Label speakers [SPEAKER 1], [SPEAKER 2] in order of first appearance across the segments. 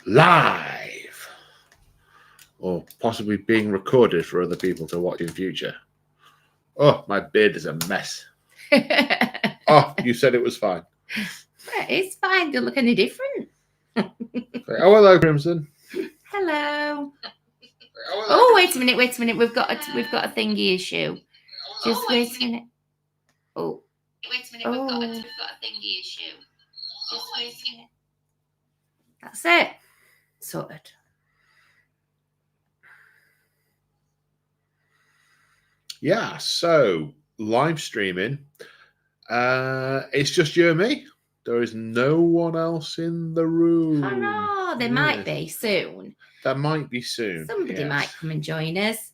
[SPEAKER 1] live, or possibly being recorded for other people to watch in future. Oh, my beard is a mess. Oh, you said it was fine.
[SPEAKER 2] It's fine. Don't look any different.
[SPEAKER 1] Oh, hello, Crimson.
[SPEAKER 2] Hello. Oh, wait a minute. We've got a thingy issue. Just wait a minute. Oh. Wait a minute. We've got a thingy issue. Just wait a minute. That's it. Sorted.
[SPEAKER 1] Yeah, so live streaming. It's just you and me. There is no one else in the room.
[SPEAKER 2] Oh no, there might be soon.
[SPEAKER 1] That might be soon.
[SPEAKER 2] Somebody might come and join us.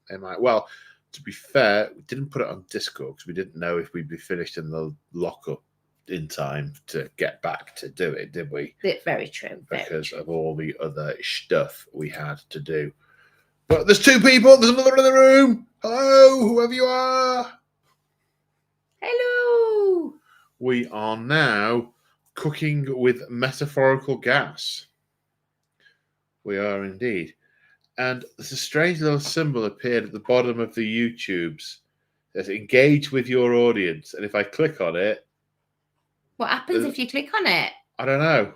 [SPEAKER 1] They might. Well, to be fair, we didn't put it on Discord because we didn't know if we'd be finished in the lockup in time to get back to do it, did we?
[SPEAKER 2] Very true.
[SPEAKER 1] Because of all the other stuff we had to do. But there's two people. There's another in the room. Hello, whoever you are.
[SPEAKER 2] Hello.
[SPEAKER 1] We are now cooking with metaphorical gas. We are indeed. And there's a strange little symbol appeared at the bottom of the YouTubes that engage with your audience. And if I click on it...
[SPEAKER 2] What happens if you click on it?
[SPEAKER 1] I don't know.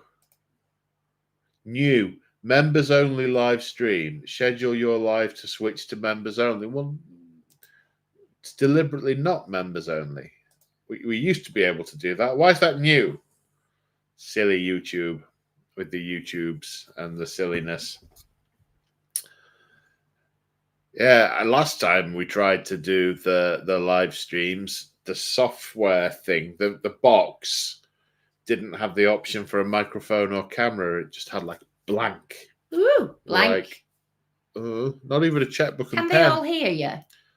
[SPEAKER 1] New. Members only live stream. Schedule your live to switch to members only. Well, it's deliberately not members only. We used to be able to do that. Why is that new? Silly YouTube with the YouTubes and the silliness. Yeah, and last time we tried to do the live streams, the software thing, the box didn't have the option for a microphone or camera. It just had like blank.
[SPEAKER 2] Ooh, blank.
[SPEAKER 1] Like, not even a checkbook and
[SPEAKER 2] pen.
[SPEAKER 1] Can
[SPEAKER 2] they all hear you?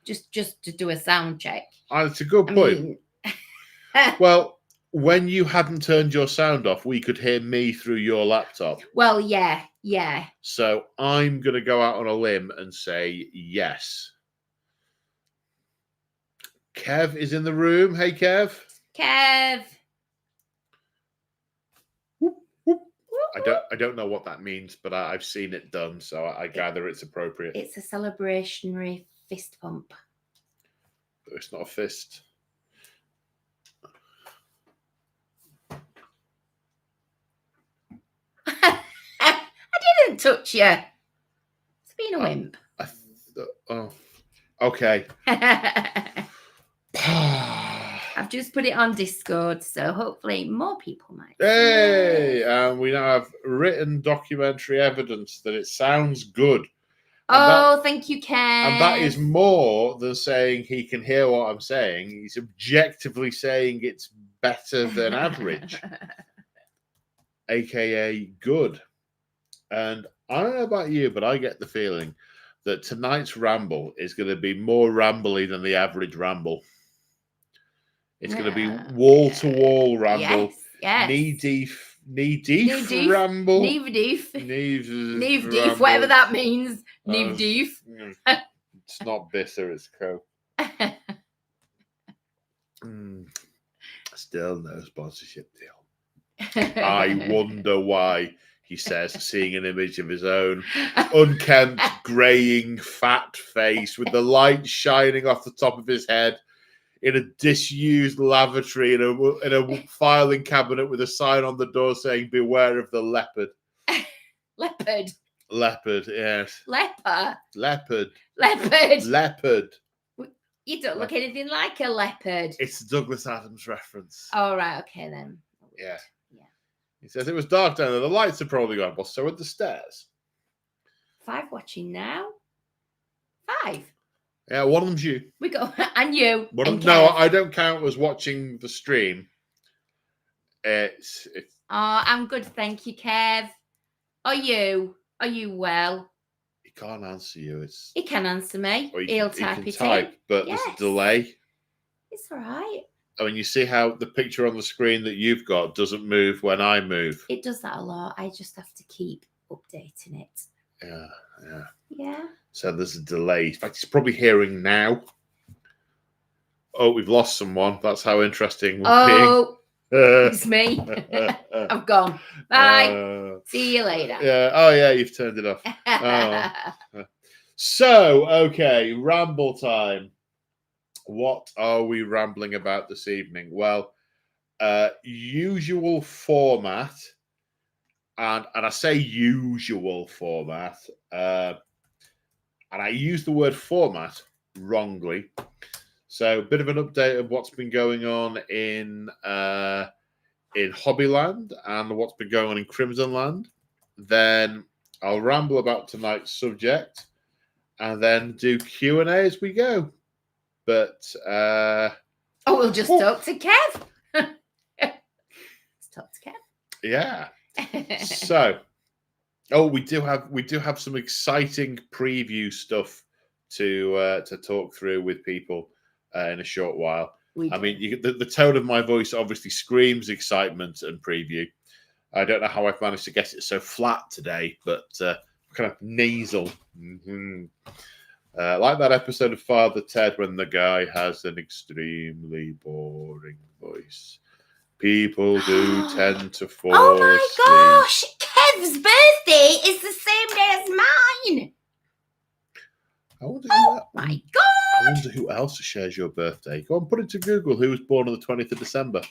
[SPEAKER 2] Just to do a sound check.
[SPEAKER 1] It's a good point. Well, when you hadn't turned your sound off, we could hear me through your laptop.
[SPEAKER 2] Well, yeah.
[SPEAKER 1] So I'm going to go out on a limb and say yes. Kev is in the room. Hey, Kev.
[SPEAKER 2] Kev.
[SPEAKER 1] I don't know what that means, but I've seen it done, so I gather it's appropriate.
[SPEAKER 2] It's a celebrationary fist pump.
[SPEAKER 1] But it's not a fist.
[SPEAKER 2] I didn't touch you. It's being a wimp.
[SPEAKER 1] Okay.
[SPEAKER 2] I've just put it on Discord, so hopefully more people might.
[SPEAKER 1] Hey, and we now have written documentary evidence that it sounds good.
[SPEAKER 2] Thank you, Ken.
[SPEAKER 1] And that is more than saying he can hear what I'm saying. He's objectively saying it's better than average, aka good. And I don't know about you, but I get the feeling that tonight's ramble is going to be more rambly than the average ramble. It's going to be wall-to-wall ramble.
[SPEAKER 2] Yes.
[SPEAKER 1] Knee-deep ramble.
[SPEAKER 2] Knee-deep, whatever that means. Knee-deep.
[SPEAKER 1] It's not bitter, it's Coke. Still no sponsorship deal. I wonder why, he says, seeing an image of his own unkempt, greying, fat face with the light shining off the top of his head in a disused lavatory in a filing cabinet with a sign on the door saying, "Beware of the leopard."
[SPEAKER 2] Leopard.
[SPEAKER 1] Leopard, yes.
[SPEAKER 2] Leopard. You don't look anything like a leopard.
[SPEAKER 1] It's a Douglas Adams reference.
[SPEAKER 2] Oh, right. Okay, then.
[SPEAKER 1] Yeah. He says it was dark down there. The lights are probably gone. Well, so are the stairs.
[SPEAKER 2] 5 watching now. 5.
[SPEAKER 1] Yeah, one of them's you.
[SPEAKER 2] We go, and you.
[SPEAKER 1] No, I don't count as watching the stream. It's.
[SPEAKER 2] Oh, I'm good, thank you, Kev. Are you well?
[SPEAKER 1] He can't answer you.
[SPEAKER 2] He can answer me. He'll type it
[SPEAKER 1] in. But
[SPEAKER 2] yes.
[SPEAKER 1] There's a delay.
[SPEAKER 2] It's all right.
[SPEAKER 1] I mean, you see how the picture on the screen that you've got doesn't move when I move.
[SPEAKER 2] It does that a lot. I just have to keep updating it.
[SPEAKER 1] Yeah. So there's a delay. In fact, he's probably hearing now. Oh, we've lost someone. That's how interesting we're being.
[SPEAKER 2] It's me. I've gone. Bye. See you later.
[SPEAKER 1] Yeah. Oh, yeah. You've turned it off. Oh. So, okay, ramble time. What are we rambling about this evening? Well, usual format, and I say usual format, and I use the word format wrongly. So, a bit of an update of what's been going on in Hobbyland and what's been going on in Crimson Land. Then I'll ramble about tonight's subject, and then do Q&A as we go. But
[SPEAKER 2] we'll just talk to Kev. Let's talk to Kev.
[SPEAKER 1] Yeah. So, we do have some exciting preview stuff to talk through with people in a short while. I mean, the tone of my voice obviously screams excitement and preview. I don't know how I've managed to get it so flat today, but kind of nasal. Mm-hmm. Like that episode of Father Ted when the guy has an extremely boring voice. People do tend to fall asleep.
[SPEAKER 2] Oh my gosh! Kev's birthday is the same day as mine! My God!
[SPEAKER 1] I wonder who else shares your birthday. Go on, put it to Google. Who was born on the 20th of December?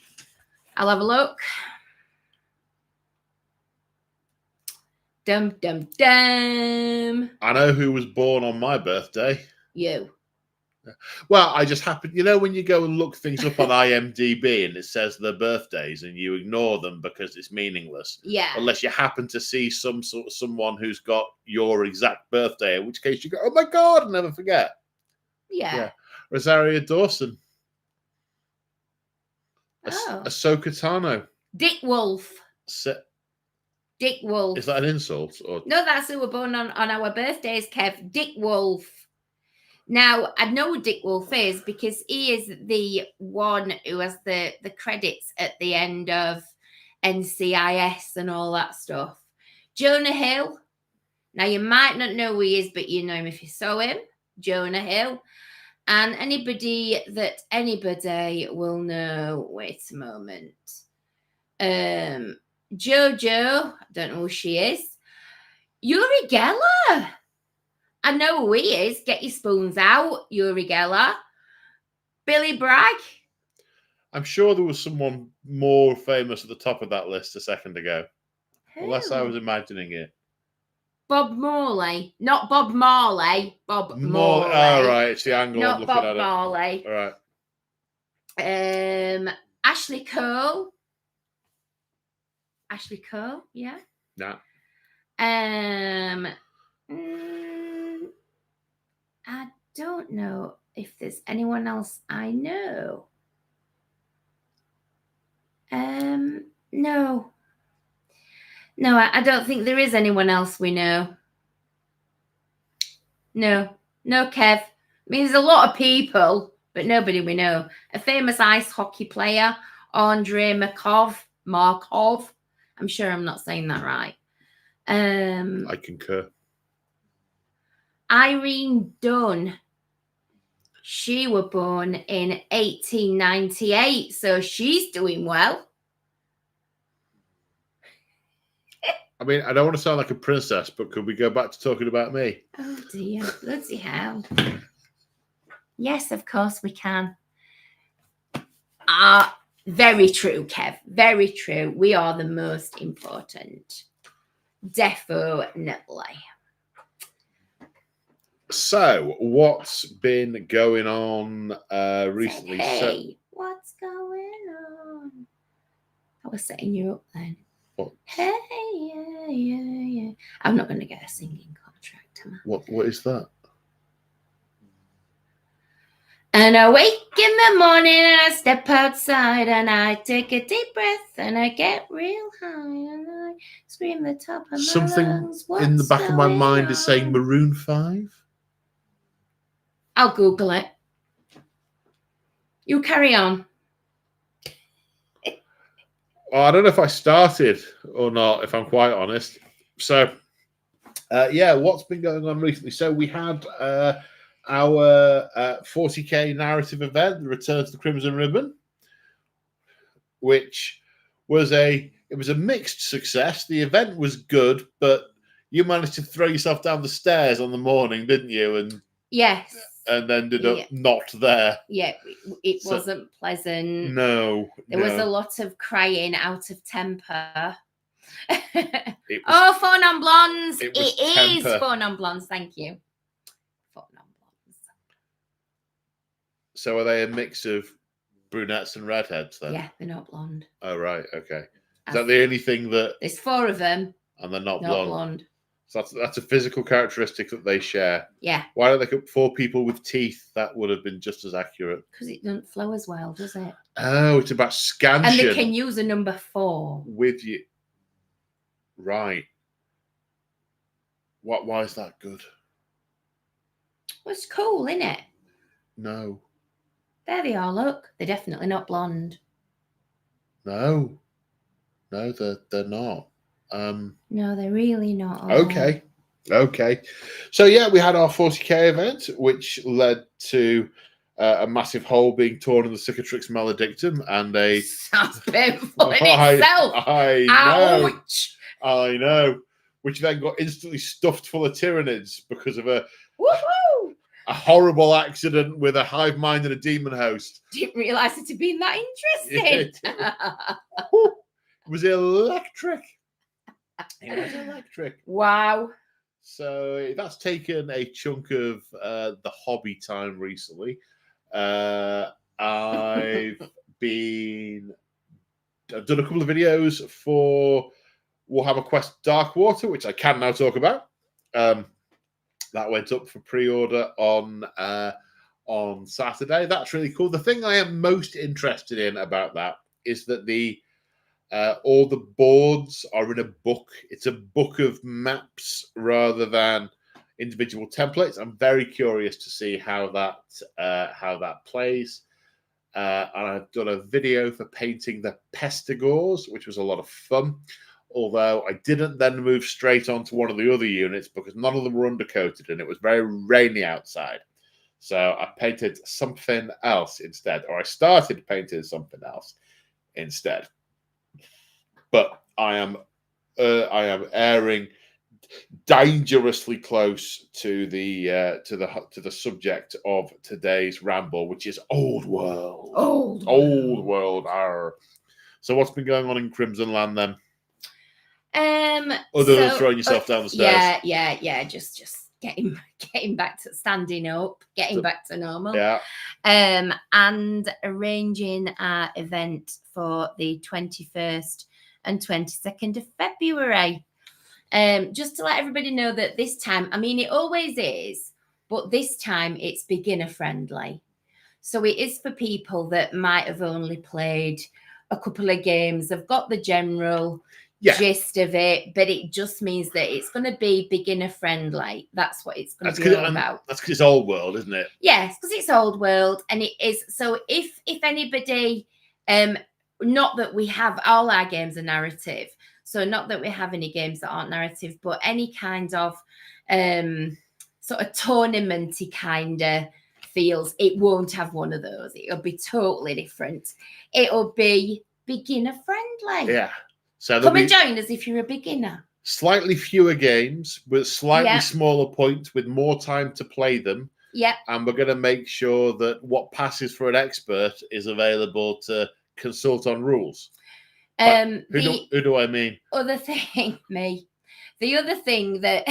[SPEAKER 2] I'll have a look. Dum, dum, dum.
[SPEAKER 1] I know who was born on my birthday.
[SPEAKER 2] You.
[SPEAKER 1] Well, I just happened, when you go and look things up on IMDb and it says their birthdays and you ignore them because it's meaningless.
[SPEAKER 2] Yeah.
[SPEAKER 1] Unless you happen to see someone who's got your exact birthday, in which case you go, oh my God, I'll never forget.
[SPEAKER 2] Yeah.
[SPEAKER 1] Rosario Dawson.
[SPEAKER 2] Oh.
[SPEAKER 1] Ahsoka Tano.
[SPEAKER 2] Dick Wolf. Dick Wolf.
[SPEAKER 1] Is that an insult? Or...
[SPEAKER 2] No, that's who we're born on our birthdays, Kev. Dick Wolf. Now, I know who Dick Wolf is because he is the one who has the credits at the end of NCIS and all that stuff. Jonah Hill. Now, you might not know who he is, but you know him if you saw him. Jonah Hill. And anybody will know. Wait a moment. Jojo. I don't know who she is. Uri Geller. I know who he is. Get your spoons out, Uri Geller. Billy Bragg.
[SPEAKER 1] I'm sure there was someone more famous at the top of that list a second ago.
[SPEAKER 2] Who?
[SPEAKER 1] Unless I was imagining it.
[SPEAKER 2] Bob Morley. Not Bob Marley. Bob Morley.
[SPEAKER 1] Oh, right. It's the angle
[SPEAKER 2] not
[SPEAKER 1] I'm looking
[SPEAKER 2] Bob
[SPEAKER 1] at
[SPEAKER 2] Marley.
[SPEAKER 1] All right.
[SPEAKER 2] Ashley Cole. Ashley Cole, yeah.
[SPEAKER 1] Nah.
[SPEAKER 2] I don't know if there's anyone else I know. No. No, I don't think there is anyone else we know. No, Kev. I mean, there's a lot of people, but nobody we know. A famous ice hockey player, Andrei Markov. I'm sure I'm not saying that right.
[SPEAKER 1] I concur.
[SPEAKER 2] Irene Dunn. She was born in 1898, so she's doing well.
[SPEAKER 1] I mean, I don't want to sound like a princess, but could we go back to talking about me?
[SPEAKER 2] Oh, dear. Bloody hell. Yes, of course we can. Very true, Kev. Very true. We are the most important. Definitely.
[SPEAKER 1] So, what's been going on recently?
[SPEAKER 2] Hey, what's going on? I was setting you up then.
[SPEAKER 1] What?
[SPEAKER 2] Hey, yeah. I'm not going to get a singing contract, am I?
[SPEAKER 1] What is that?
[SPEAKER 2] And I wake in the morning and I step outside and I take a deep breath and I get real high and I scream the top of my
[SPEAKER 1] Something
[SPEAKER 2] lungs.
[SPEAKER 1] in the back of my mind is saying Maroon 5.
[SPEAKER 2] I'll Google it. You carry on.
[SPEAKER 1] Well, I don't know if I started or not, if I'm quite honest. So, what's been going on recently? So we had our 40k narrative event, the Return to the Crimson Ribbon. which was a mixed success. The event was good, but you managed to throw yourself down the stairs on the morning, didn't you? And
[SPEAKER 2] yes,
[SPEAKER 1] and ended up not there.
[SPEAKER 2] Yeah, it wasn't pleasant.
[SPEAKER 1] No,
[SPEAKER 2] there was a lot of crying out of temper.
[SPEAKER 1] It was,
[SPEAKER 2] Four non-blondes.
[SPEAKER 1] It
[SPEAKER 2] is four non-blondes. Thank you. Four non-blondes.
[SPEAKER 1] So are they a mix of brunettes and redheads then?
[SPEAKER 2] Yeah, they're not blonde.
[SPEAKER 1] Oh, right. Okay. Is that the only thing that...
[SPEAKER 2] There's four of them.
[SPEAKER 1] And they're not blonde.
[SPEAKER 2] blonde.
[SPEAKER 1] So that's a physical characteristic that they share.
[SPEAKER 2] Yeah.
[SPEAKER 1] Why don't they put 4 people with teeth? That would have been just as accurate.
[SPEAKER 2] Because it doesn't flow as well, does it?
[SPEAKER 1] Oh, it's about scansion.
[SPEAKER 2] And they can use a number 4.
[SPEAKER 1] With you. Right. Why is that good?
[SPEAKER 2] Well, it's cool, isn't it?
[SPEAKER 1] No.
[SPEAKER 2] There they are, look. They're definitely not blonde.
[SPEAKER 1] No, they're not.
[SPEAKER 2] No, they're really not.
[SPEAKER 1] Okay. So yeah, we had our 40k event, which led to a massive hole being torn in the Cicatrix Maledictum, and a...
[SPEAKER 2] Sounds painful in itself.
[SPEAKER 1] I know.
[SPEAKER 2] Ouch.
[SPEAKER 1] I know. Which then got instantly stuffed full of Tyranids because of a horrible accident with a hive mind and a demon host.
[SPEAKER 2] Didn't realise it had been that interesting.
[SPEAKER 1] It was electric. It was electric.
[SPEAKER 2] Wow.
[SPEAKER 1] So that's taken a chunk of the hobby time recently. I've done a couple of videos for Warhammer Quest Dark Water, which I can now talk about. That went up for pre-order on Saturday. That's really cool. The thing I am most interested in about that is that all the boards are in a book. It's a book of maps rather than individual templates. I'm very curious to see how that plays. And I've done a video for painting the Pestigores, which was a lot of fun. Although I didn't then move straight onto one of the other units because none of them were undercoated and it was very rainy outside. So I painted something else instead, or I started painting something else instead. But I am erring dangerously close to the subject of today's ramble, which is Old World. Old World. Arr. So what's been going on in Crimson Land then? Other than throwing yourself down the stairs.
[SPEAKER 2] Yeah. Just getting back to standing up, getting back to normal.
[SPEAKER 1] Yeah.
[SPEAKER 2] And arranging our event for the 21st and 22nd of February. Just to let everybody know that this time, I mean, it always is, but this time it's beginner friendly. So it is for people that might have only played a couple of games. They've got the general gist of it, but it just means that it's going to be beginner friendly. That's what it's going to be all about. That's
[SPEAKER 1] because it's Old World, isn't it?
[SPEAKER 2] Yes, because it's Old World, and it is. So if anybody, not that we have all our games are narrative, so not that we have any games that aren't narrative, but any kind of sort of tournamenty kind of feels, it won't have one of those. It'll be totally different. It'll be beginner friendly.
[SPEAKER 1] Yeah. So
[SPEAKER 2] come and join us if you're a beginner.
[SPEAKER 1] Slightly fewer games with slightly smaller points with more time to play them.
[SPEAKER 2] Yeah.
[SPEAKER 1] And we're going to make sure that what passes for an expert is available to consult on rules. Who do I mean?
[SPEAKER 2] Other thing, me. The other thing that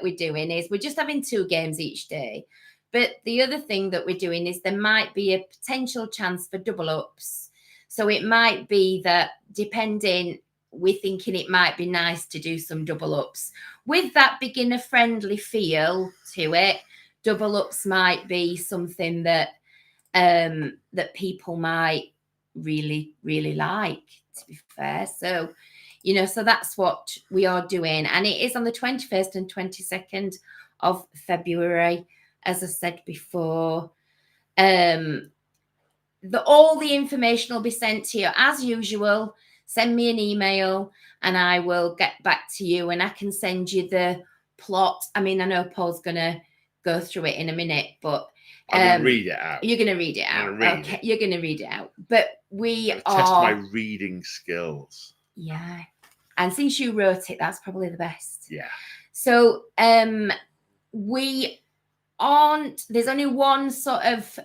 [SPEAKER 2] we're doing is we're just having 2 games each day. But the other thing that we're doing is there might be a potential chance for double ups. So it might be that depending, we're thinking it might be nice to do some double ups. With that beginner friendly feel to it, double ups might be something that that people might really, really like, to be fair. So, so that's what we are doing. And it is on the 21st and 22nd of February, as I said before. All the information will be sent to you as usual. Send me an email and I will get back to you, and I can send you the plot. I mean, I know Paul's gonna go through it in a minute, but
[SPEAKER 1] I'm going to read it out.
[SPEAKER 2] You're going to read it out. Okay, you're going to read it out. But we are...
[SPEAKER 1] test my reading skills.
[SPEAKER 2] Yeah. And since you wrote it, that's probably the best.
[SPEAKER 1] Yeah.
[SPEAKER 2] So we aren't... There's only one sort of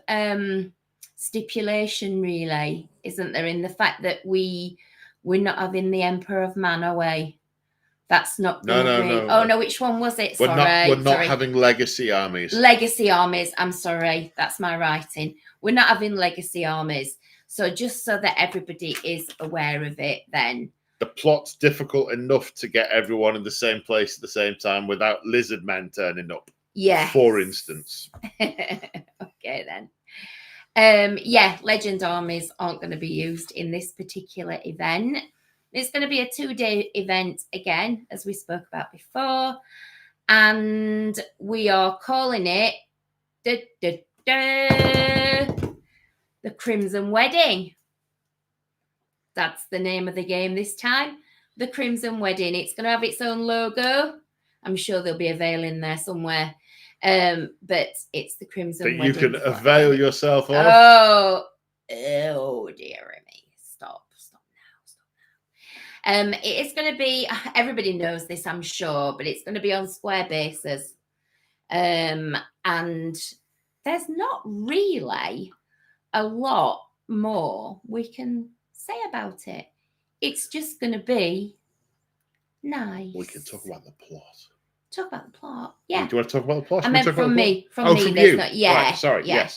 [SPEAKER 2] stipulation, really, isn't there, in the fact that we're not having the Emperor of Man away. That's not going to be...
[SPEAKER 1] No.
[SPEAKER 2] Oh, no, which one was it?
[SPEAKER 1] We're not having legacy armies.
[SPEAKER 2] Legacy armies. I'm sorry. That's my writing. We're not having legacy armies. So just so that everybody is aware of it then.
[SPEAKER 1] The plot's difficult enough to get everyone in the same place at the same time without lizard men turning up.
[SPEAKER 2] Yeah.
[SPEAKER 1] For instance.
[SPEAKER 2] Okay, then. Yeah, legend armies aren't going to be used in this particular event. It's going to be a 2-day event again, as we spoke about before. And we are calling it the Crimson Wedding. That's the name of the game this time. The Crimson Wedding. It's going to have its own logo. I'm sure there'll be a veil in there somewhere. But it's the Crimson Wedding.
[SPEAKER 1] That you can avail yourself of.
[SPEAKER 2] Oh, dear me. Stop now. It is going to be, everybody knows this, I'm sure, but it's going to be on square bases. And there's not really a lot more we can say about it. It's just going to be nice.
[SPEAKER 1] We can talk about the plot.
[SPEAKER 2] Talk about the plot. Yeah.
[SPEAKER 1] Do you want to talk about the plot?
[SPEAKER 2] I meant from me. From me.
[SPEAKER 1] From you.
[SPEAKER 2] Not, yeah.
[SPEAKER 1] Right, sorry.
[SPEAKER 2] Yeah.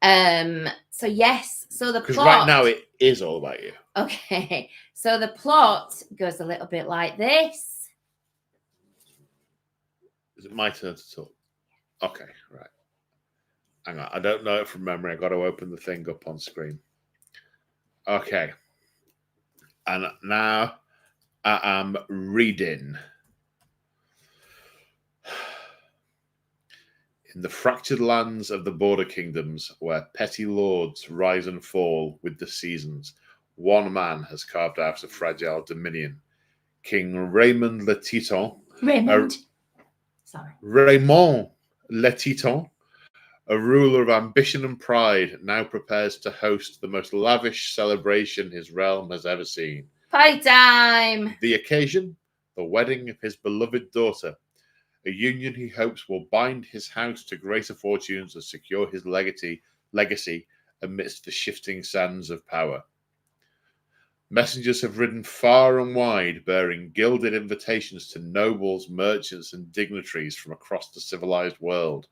[SPEAKER 1] Yes.
[SPEAKER 2] So yes. So the plot.
[SPEAKER 1] Because right now it is all about you.
[SPEAKER 2] Okay. So the plot goes a little bit like this.
[SPEAKER 1] Is it my turn to talk? Okay. Right. Hang on. I don't know it from memory. I got to open the thing up on screen. Okay. And now I am reading. In the fractured lands of the border kingdoms, where petty lords rise and fall with the seasons, one man has carved out a fragile dominion. King Raymond Le Titan.
[SPEAKER 2] Raymond
[SPEAKER 1] Le Titan, a ruler of ambition and pride, now prepares to host the most lavish celebration his realm has ever seen.
[SPEAKER 2] Party time!
[SPEAKER 1] The occasion? The wedding of his beloved daughter. A union he hopes will bind his house to greater fortunes and secure his legacy amidst the shifting sands of power. Messengers have ridden far and wide, bearing gilded invitations to nobles, merchants, and dignitaries from across the civilized world.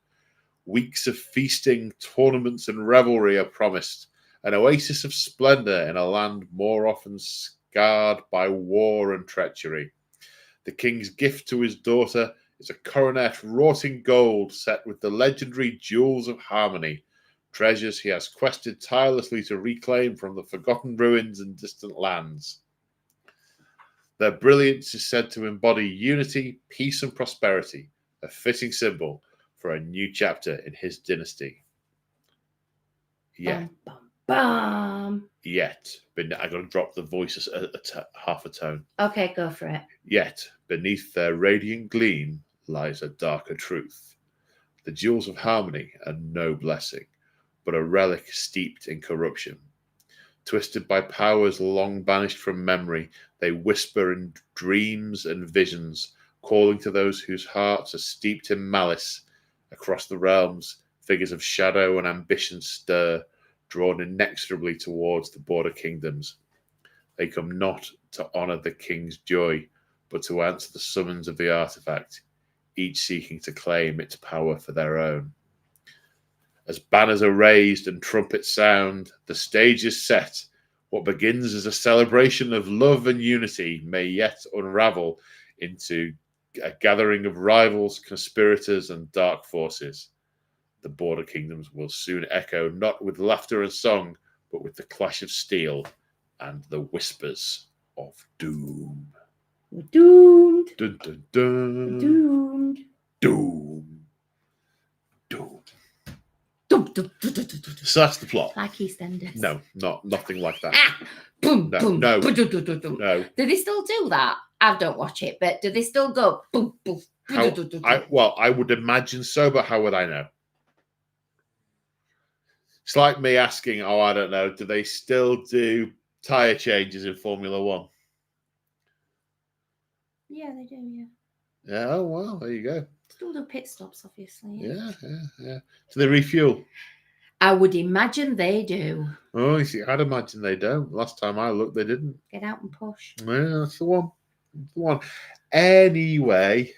[SPEAKER 1] Weeks of feasting, tournaments, and revelry are promised, an oasis of splendor in a land more often scarred by war and treachery. The king's gift to his daughter is a coronet wrought in gold set with the legendary jewels of harmony, treasures he has quested tirelessly to reclaim from the forgotten ruins and distant lands. Their brilliance is said to embody unity, peace, and prosperity, a fitting symbol for a new chapter in his dynasty.
[SPEAKER 2] Bum, bum, bum.
[SPEAKER 1] Yet, but I got to drop the voice half a tone.
[SPEAKER 2] Okay, go for it.
[SPEAKER 1] Yet, beneath their radiant gleam lies a darker truth. The jewels of harmony are no blessing, but a relic steeped in corruption. Twisted by powers long banished from memory, they whisper in dreams and visions, calling to those whose hearts are steeped in malice. Across the realms, figures of shadow and ambition stir, drawn inexorably towards the border kingdoms. They come not to honor the king's joy, but to answer the summons of the artifact, each seeking to claim its power for their own. As banners are raised and trumpets sound, the stage is set. What begins as a celebration of love and unity may yet unravel into a gathering of rivals, conspirators, and dark forces. The border kingdoms will soon echo not with laughter and song, but with the clash of steel and the whispers of doom.
[SPEAKER 2] We're doomed.
[SPEAKER 1] Dun, dun, dun.
[SPEAKER 2] We're doomed.
[SPEAKER 1] Doom. Doom.
[SPEAKER 2] Dum, dum, dum, dum, dum, dum.
[SPEAKER 1] So that's the plot.
[SPEAKER 2] Like EastEnders.
[SPEAKER 1] No, nothing like that.
[SPEAKER 2] Ah! Boom,
[SPEAKER 1] No,
[SPEAKER 2] boom,
[SPEAKER 1] no.
[SPEAKER 2] boom, dum, dum, dum, dum.
[SPEAKER 1] No.
[SPEAKER 2] Do they still do that? I don't watch it, but do they still go boom, boom?
[SPEAKER 1] I would imagine so, but how would I know? It's like me asking, I don't know, do they still do tyre changes in Formula One?
[SPEAKER 2] Yeah, they do, yeah.
[SPEAKER 1] Yeah, oh, well, there you go.
[SPEAKER 2] Still do pit stops, obviously.
[SPEAKER 1] Yeah. Do they refuel?
[SPEAKER 2] I would imagine they do.
[SPEAKER 1] Oh, you see, I'd imagine they don't. Last time I looked, they didn't.
[SPEAKER 2] Get out and push.
[SPEAKER 1] Yeah, that's the one. Anyway.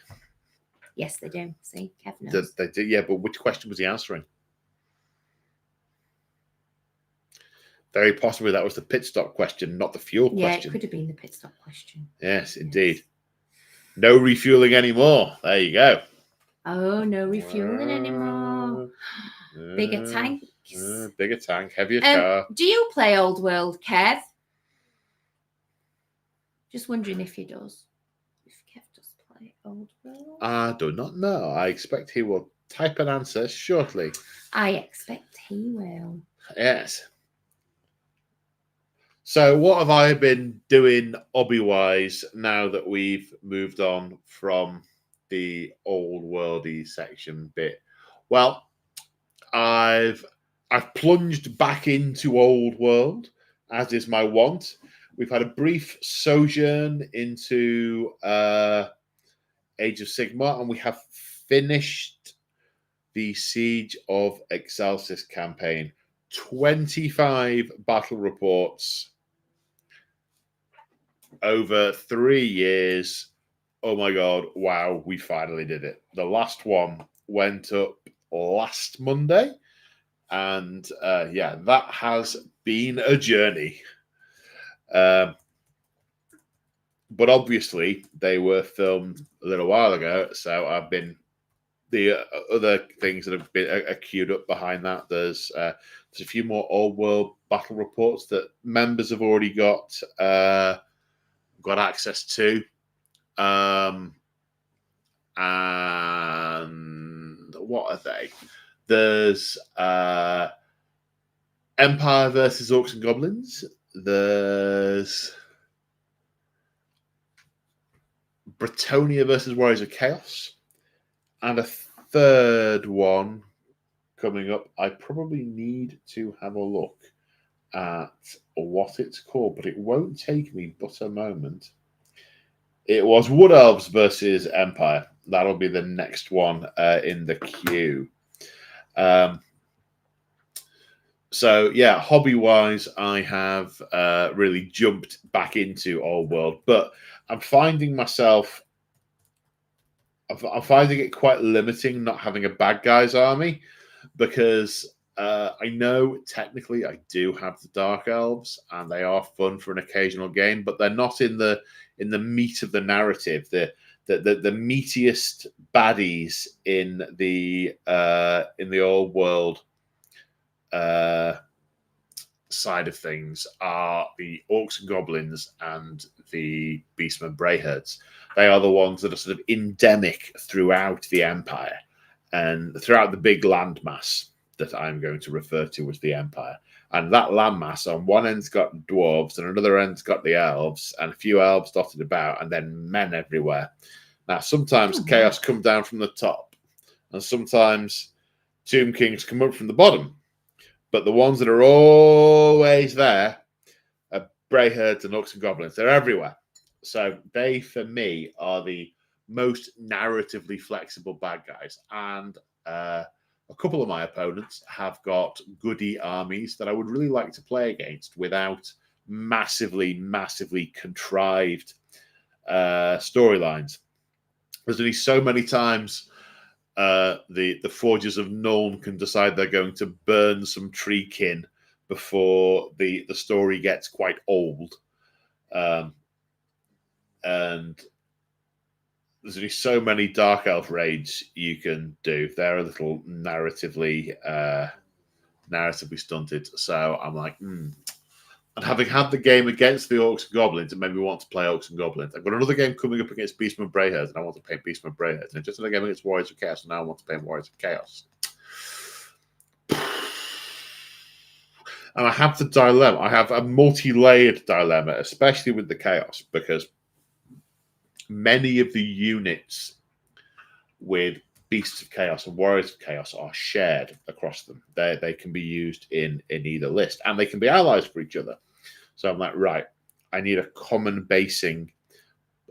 [SPEAKER 2] Yes, they do. See, Kev knows.
[SPEAKER 1] They do, yeah, but which question was he answering? Very possibly that was the pit stop question, not the fuel question.
[SPEAKER 2] Yeah, it could have been the pit stop question.
[SPEAKER 1] Yes, indeed. No refueling anymore. There you go.
[SPEAKER 2] Oh, no refueling anymore. Bigger tanks.
[SPEAKER 1] Bigger tank, heavier car.
[SPEAKER 2] Do you play Old World, Kev? Just wondering if he does. If Kev does play Old World.
[SPEAKER 1] I do not know. I expect he will type an answer shortly.
[SPEAKER 2] I expect he will.
[SPEAKER 1] Yes. So what have I been doing hobby-wise now that we've moved on from the old worldy section bit? Well, I've plunged back into old world, as is my wont. We've had a brief sojourn into Age of Sigmar, and we have finished the Siege of Excelsis campaign. 25 battle reports over 3 years. Oh my god, wow, we finally did it. The last one went up last Monday, and that has been a journey. But obviously they were filmed a little while ago, so I've been the other things that have been queued up behind that. There's a few more old world battle reports that members have already got access to, and what are they? There's Empire versus Orcs and Goblins. There's Bretonia versus Warriors of Chaos, and a third one coming up. I probably need to have a look at what it's called, but it won't take me but a moment. It was Wood Elves versus Empire. That'll be the next one in the queue. So yeah, hobby-wise, I have really jumped back into old world, but I'm finding it quite limiting not having a bad guys army, because I know technically I do have the Dark Elves and they are fun for an occasional game, but they're not in the meat of the narrative. The meatiest baddies in the old world side of things are the Orcs and Goblins and the Beastmen Brayherds. They are the ones that are sort of endemic throughout the Empire and throughout the big landmass that I'm going to refer to as the Empire. And that landmass on one end's got dwarves and another end's got the elves and a few elves dotted about and then men everywhere. Now, sometimes chaos come down from the top and sometimes Tomb Kings come up from the bottom. But the ones that are always there are Brayherds and Orcs and Goblins. They're everywhere. So they, for me, are the most narratively flexible bad guys. And a couple of my opponents have got goody armies that I would really like to play against without massively contrived storylines. There's only so many times the Forgers of Nuln can decide they're going to burn some treekin before the story gets quite old. And there's only so many Dark Elf raids you can do. They're a little narratively stunted. So I'm like, And having had the game against the Orcs and Goblins, it made me want to play Orcs and Goblins. I've got another game coming up against Beastmen Brayherds, and I want to play Beastmen Brayherds. And just another game against Warriors of Chaos, and now I want to play Warriors of Chaos. And I have the dilemma. I have a multi-layered dilemma, especially with the Chaos, because many of the units with Beasts of Chaos and Warriors of Chaos are shared across them. They can be used in either list, and they can be allies for each other. So I'm like, right, I need a common basing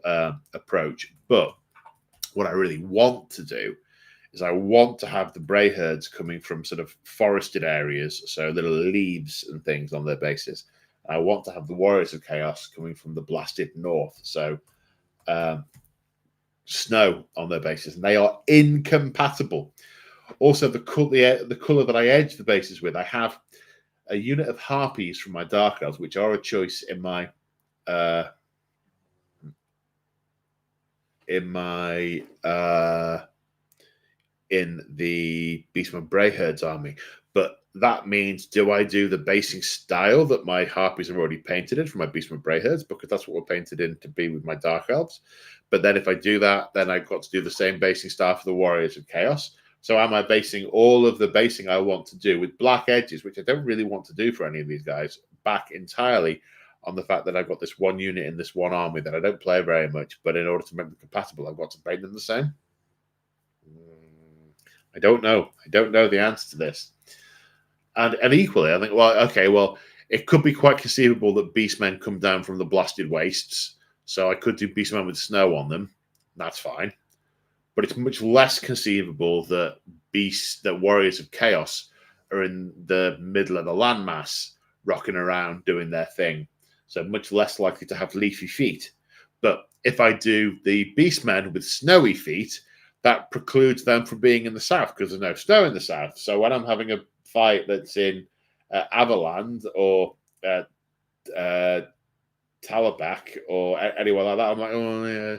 [SPEAKER 1] approach. But what I really want to do is I want to have the Bray herds coming from sort of forested areas, so little leaves and things on their bases. I want to have the Warriors of Chaos coming from the blasted north, so snow on their bases, and they are incompatible. Also, the color that I edge the bases with, I have a unit of harpies from my Dark Elves, which are a choice in my in the Beastman Bray Herds army. But that means, do I do the basing style that my harpies are already painted in for my Beastman Bray Herds? Because that's what we're painted in to be with my Dark Elves. But then if I do that, then I've got to do the same basing style for the Warriors of Chaos. So am I basing all of the basing I want to do with black edges, which I don't really want to do for any of these guys, back entirely on the fact that I've got this one unit in this one army that I don't play very much, but in order to make them compatible, I've got to paint them the same? I don't know. I don't know the answer to this. And equally, I think, well, okay, well, it could be quite conceivable that Beastmen come down from the blasted wastes, so I could do Beastmen with snow on them. That's fine. But it's much less conceivable that Warriors of Chaos are in the middle of the landmass, rocking around, doing their thing. So much less likely to have leafy feet. But if I do the Beastmen with snowy feet, that precludes them from being in the south because there's no snow in the south. So when I'm having a fight that's in Avaland or Talabak or anywhere like that, I'm like, oh yeah,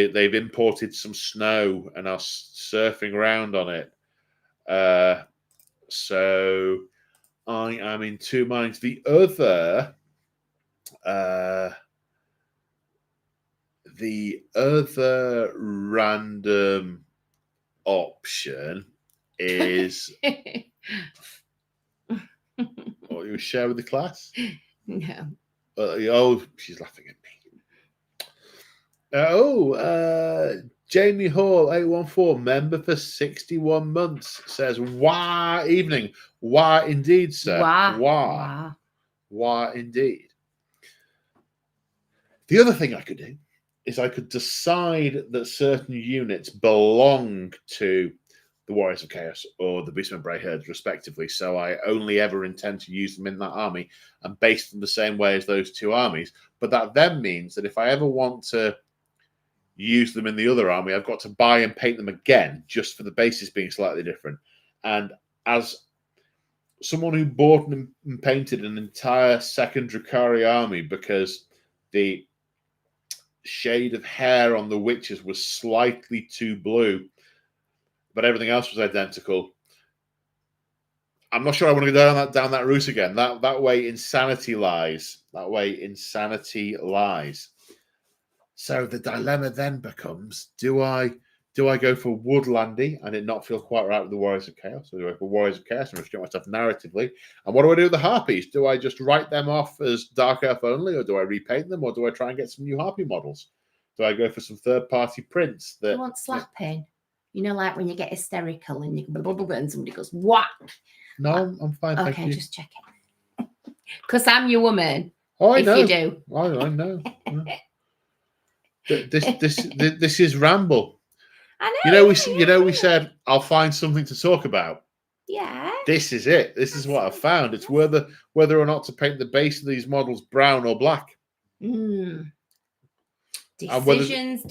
[SPEAKER 1] they've imported some snow and are surfing around on it. So I am in two minds. The other random option is what you share with the class?
[SPEAKER 2] No.
[SPEAKER 1] Oh, she's laughing at me. Jamie Hall, 814, member for 61 months, says, why evening? Why indeed, sir? Why indeed? The other thing I could do is I could decide that certain units belong to the Warriors of Chaos or the Beastmen Bray Herds, respectively. So I only ever intend to use them in that army and base them the same way as those two armies. But that then means that if I ever want to use them in the other army, I've got to buy and paint them again, just for the bases being slightly different. And as someone who bought and painted an entire second Drukhari army because the shade of hair on the witches was slightly too blue, but everything else was identical, I'm not sure I want to go down that route again. That way insanity lies. So the dilemma then becomes, do I go for Woodlandy and it not feel quite right with the Warriors of Chaos? Or do I go for Warriors of Chaos and restrict myself narratively? And what do I do with the Harpies? Do I just write them off as Dark Earth only, or do I repaint them, or do I try and get some new Harpy models? Do I go for some third-party prints?
[SPEAKER 2] You want slapping? You know, like when you get hysterical and you and somebody goes, what?
[SPEAKER 1] No, I'm fine, thank you.
[SPEAKER 2] Okay, just check it. Because I'm your woman.
[SPEAKER 1] Oh, I know.
[SPEAKER 2] You do.
[SPEAKER 1] I know. This is Ramble.
[SPEAKER 2] I know.
[SPEAKER 1] We said I'll find something to talk about.
[SPEAKER 2] Yeah.
[SPEAKER 1] This is it. This is what I found. It's whether or not to paint the base of these models brown or black.
[SPEAKER 2] Decisions.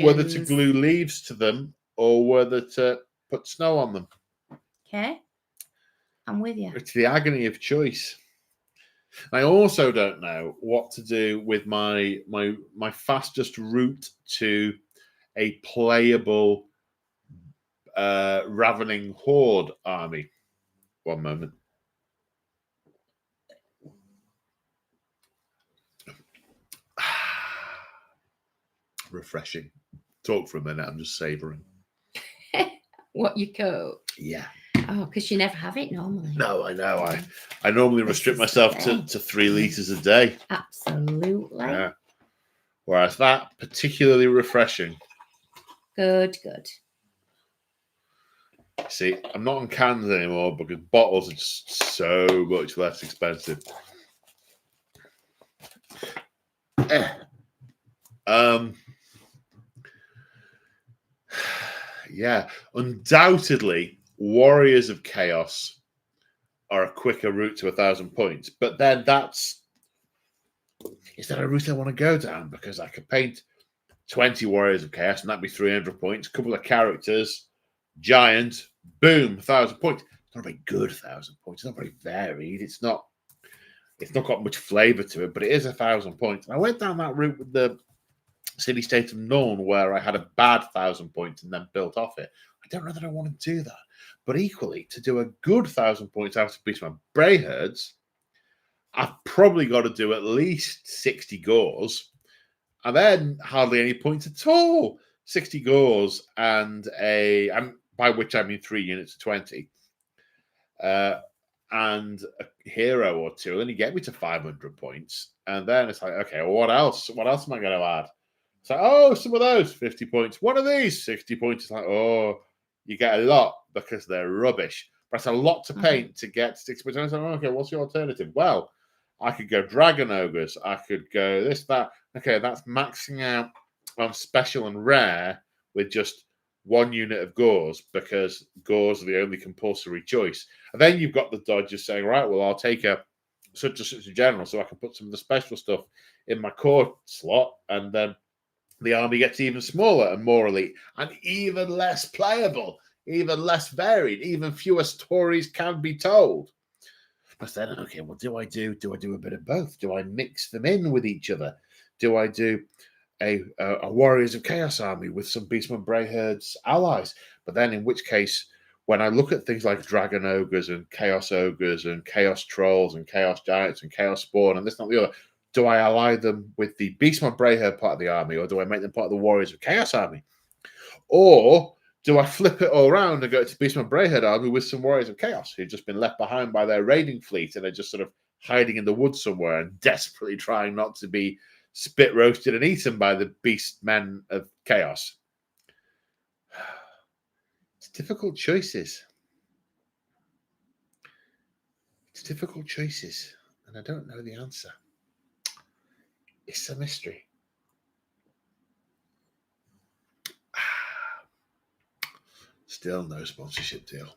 [SPEAKER 1] Whether to glue leaves to them or whether to put snow on them.
[SPEAKER 2] Okay. I'm with you.
[SPEAKER 1] It's the agony of choice. I also don't know what to do with my fastest route to a playable Ravening Horde army. One moment. Refreshing. Talk for a minute. I'm just savouring.
[SPEAKER 2] What you cook?
[SPEAKER 1] Yeah.
[SPEAKER 2] Oh, because you never have it normally.
[SPEAKER 1] No, I know. I normally restrict myself to 3 litres a day.
[SPEAKER 2] Absolutely.
[SPEAKER 1] Yeah. Whereas that, particularly refreshing.
[SPEAKER 2] Good.
[SPEAKER 1] See, I'm not on cans anymore because bottles are just so much less expensive. Yeah, undoubtedly, Warriors of Chaos are a quicker route to 1,000 points. But then is that a route I want to go down? Because I could paint 20 Warriors of Chaos and that'd be 300 points. A couple of characters, giant, boom, 1,000 points. It's not a very good 1,000 points. It's not very varied. It's not got much flavour to it, but it is 1,000 points. And I went down that route with the City State of None, where I had a bad 1,000 points and then built off it. I don't know that I want to do that. But equally, to do a good 1,000 points out of Beastman Brayherds, I've probably got to do at least 60 Gores, and then hardly any points at all. 60 Gores and by which I mean 3 units of 20. And a hero or two, and you get me to 500 points. And then it's like, okay, well, what else? What else am I going to add? It's like, oh, some of those 50 points. One of these 60 points. It's like, oh, you get a lot because they're rubbish. But it's a lot to paint to get 60 points. And I was like, okay, what's your alternative? Well, I could go Dragon Ogres. I could go this, that. Okay, that's maxing out on special and rare with just 1 unit of Gores, because Gores are the only compulsory choice. And then you've got the dodge of saying, right, well, I'll take a such and such a general so I can put some of the special stuff in my core slot, and then the army gets even smaller and more elite and even less playable, even less varied, even fewer stories can be told. But then, okay, what do I do? Do I do a bit of both? Do I mix them in with each other? Do I do a Warriors of Chaos army with some Beastman Brayherds allies? But then, in which case, when I look at things like Dragon Ogres and Chaos Ogres and Chaos Trolls and Chaos Giants and Chaos Spawn and this and the other, do I ally them with the Beastman Brayherd part of the army, or do I make them part of the Warriors of Chaos army? Or do I flip it all around and go to Beastman Brayherd army with some Warriors of Chaos who've just been left behind by their raiding fleet and are just sort of hiding in the woods somewhere and desperately trying not to be spit roasted and eaten by the beast men of chaos? It's difficult choices. It's difficult choices, and I don't know the answer. It's a mystery. Still no sponsorship deal.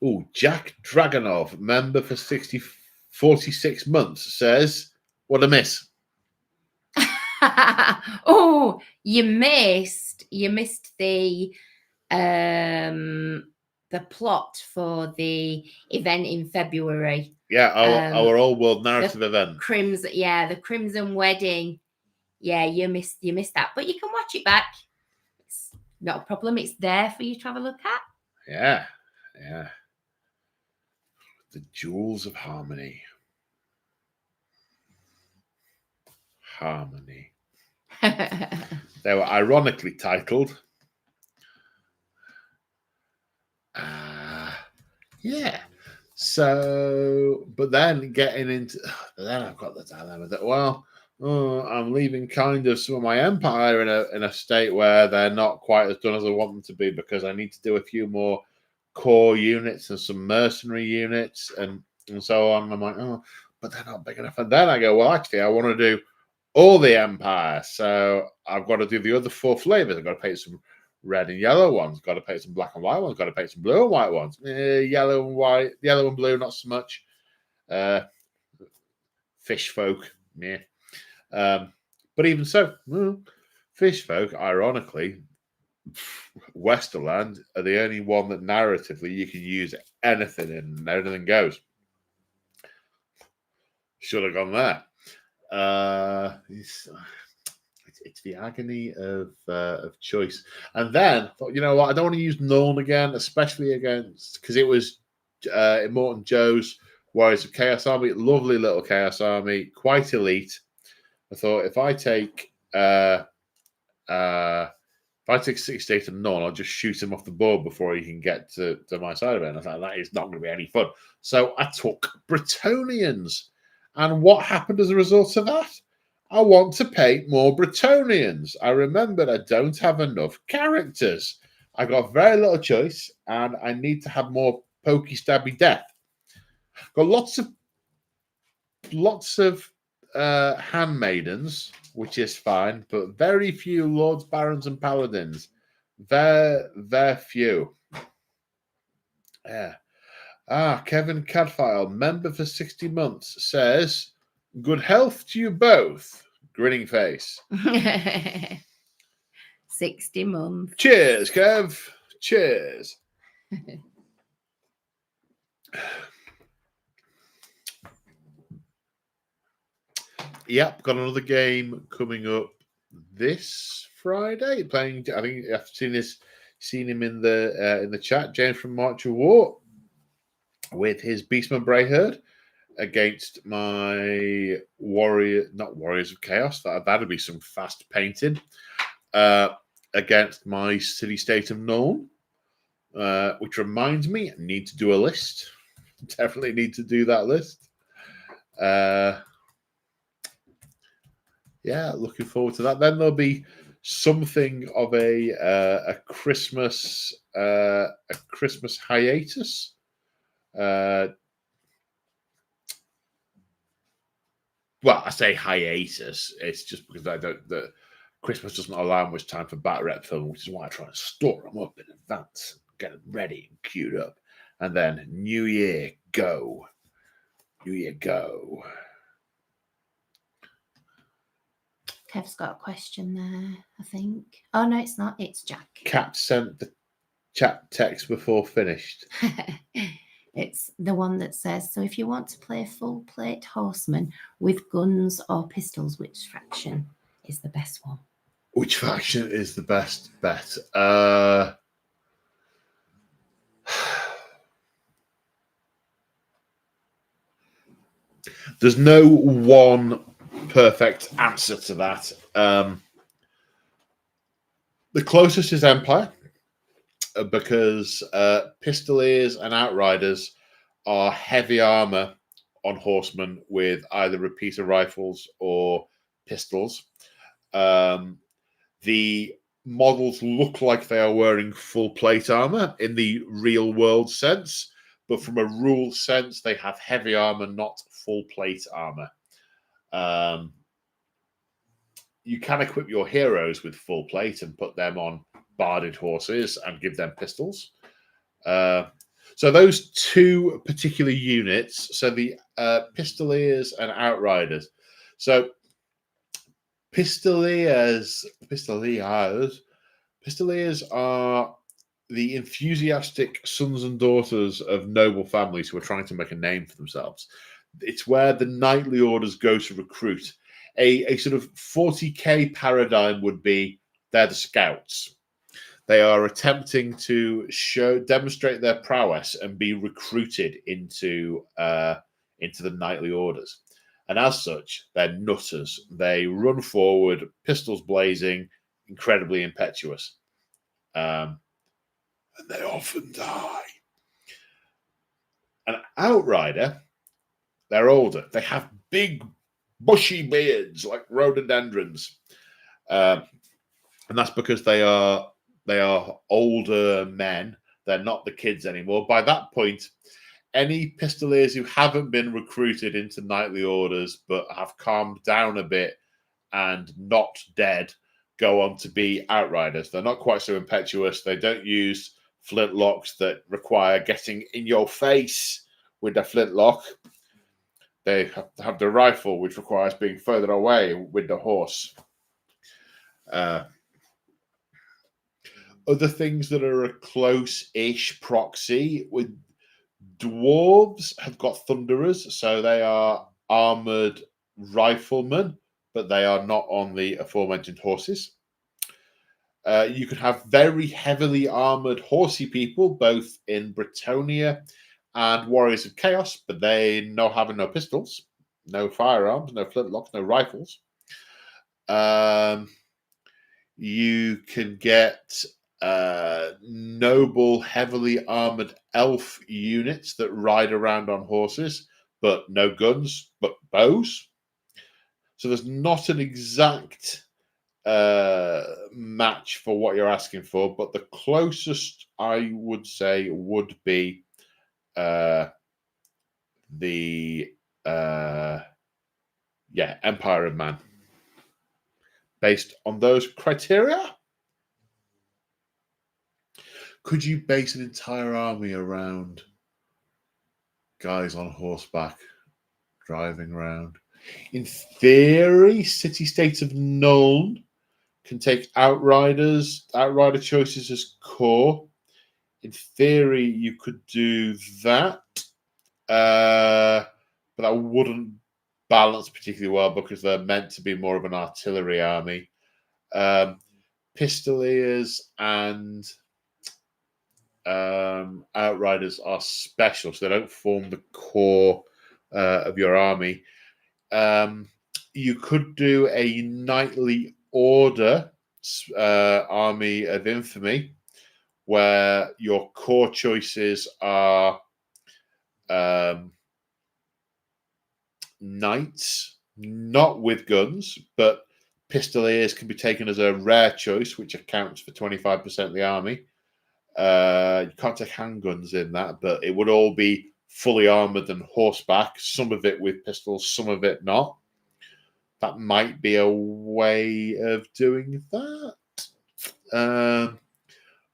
[SPEAKER 1] Oh, Jack Dragonov, member for 46 months, says, what a miss.
[SPEAKER 2] Oh, you missed the plot for the event in February.
[SPEAKER 1] Yeah, our all world narrative event.
[SPEAKER 2] The Crimson Wedding. Yeah, you missed that, but you can watch it back. It's not a problem. It's there for you to have a look at.
[SPEAKER 1] Yeah. The Jewels of Harmony. They were ironically titled. Yeah. So, but then getting into, then I've got the dilemma that, well, I'm leaving kind of some of my empire in a state where they're not quite as done as I want them to be, because I need to do a few more core units and some mercenary units and so on. And I'm like, oh, but they're not big enough. And then I go, well, actually, I want to do all the empire. So I've got to do the other 4 flavors. I've got to paint some red and yellow ones, got to paint some black and white ones, got to paint some blue and white ones. Yellow and white, yellow and blue, not so much. Fish folk, yeah. But even so, fish folk, ironically, Westerland are the only one that narratively you can use anything in and anything goes. Should have gone there. It's the agony of choice. And then, you know what? I don't want to use Nuln again, especially against, because it was Immortan Joe's Warriors of Chaos Army. Lovely little Chaos Army, quite elite. I thought if I take 6 State of None, I'll just shoot him off the board before he can get to my side of it. And I thought that is not going to be any fun. So I took Bretonnians. And what happened as a result of that? I want to paint more Bretonians. I remembered I don't have enough characters. I got very little choice, and I need to have more pokey stabby death. Got lots of handmaidens, which is fine, but very few lords, barons, and paladins. Very few. Yeah. Kevin Cadfile, member for 60 months, says, "Good health to you both." Grinning face.
[SPEAKER 2] 60 months.
[SPEAKER 1] Cheers, Kev. Cheers. Yep, got another game coming up this Friday. Playing, I think I've seen him in the chat. James from March of War with his Beastman Brayherd against my Warriors of Chaos. That'd be some fast painting. Against my City State of Nuln, which reminds me, I need to do a list. Definitely need to do that list. Yeah, looking forward to that. Then there'll be something of a Christmas hiatus. Well, I say hiatus. It's just because the Christmas doesn't allow much time for back rep film, which is why I try and store them up in advance, get them ready and queued up, and then New Year go.
[SPEAKER 2] Kev's got a question there, I think. Oh, no, it's not. It's Jack.
[SPEAKER 1] Cat sent the chat text before finished.
[SPEAKER 2] It's the one that says, so if you want to play a full plate horseman with guns or pistols, which faction is the best one?
[SPEAKER 1] Which faction is the best bet? There's no one perfect answer to that. The closest is Empire, because Pistoliers and Outriders are heavy armor on horsemen with either repeater rifles or pistols. The models look like they are wearing full plate armor in the real world sense, but from a rule sense, they have heavy armor, not full plate armor. You can equip your heroes with full plate and put them on barded horses and give them pistols. So those two particular units, so the Pistoliers and Outriders. So Pistoliers are the enthusiastic sons and daughters of noble families who are trying to make a name for themselves. It's where the knightly orders go to recruit. A sort of 40k paradigm would be they're the scouts. They are attempting to demonstrate their prowess and be recruited into the knightly orders. And as such, they're nutters. They run forward, pistols blazing, incredibly impetuous. And they often die. An outrider, they're older. They have big, bushy beards like rhododendrons. And that's because they are older men. They're not the kids anymore. By that point, any Pistoliers who haven't been recruited into knightly orders but have calmed down a bit and not dead go on to be Outriders. They're not quite so impetuous. They don't use flintlocks that require getting in your face with their flintlock. They have the rifle, which requires being further away with the horse. Other things that are a close-ish proxy with dwarves have got thunderers, so they are armored riflemen, but they are not on the aforementioned horses. You could have very heavily armored horsey people, both in Bretonia and Warriors of Chaos, but they have no pistols, no firearms, no flintlocks, no rifles. You can get noble, heavily armored elf units that ride around on horses, but no guns, but bows. So there's not an exact match for what you're asking for, but the closest I would say would be the Empire of Man. Based on those criteria, could you base an entire army around guys on horseback driving around? In theory, city-state of Nuln can take outrider choices as core. In theory, you could do that, but that wouldn't balance particularly well because they're meant to be more of an artillery army. Pistoliers and outriders are special, so they don't form the core of your army. You could do a knightly order army of infamy, where your core choices are knights, not with guns, but pistoliers can be taken as a rare choice, which accounts for 25% of the army. You can't take handguns in that, but it would all be fully armored and horseback, some of it with pistols, some of it not. That might be a way of doing that. Other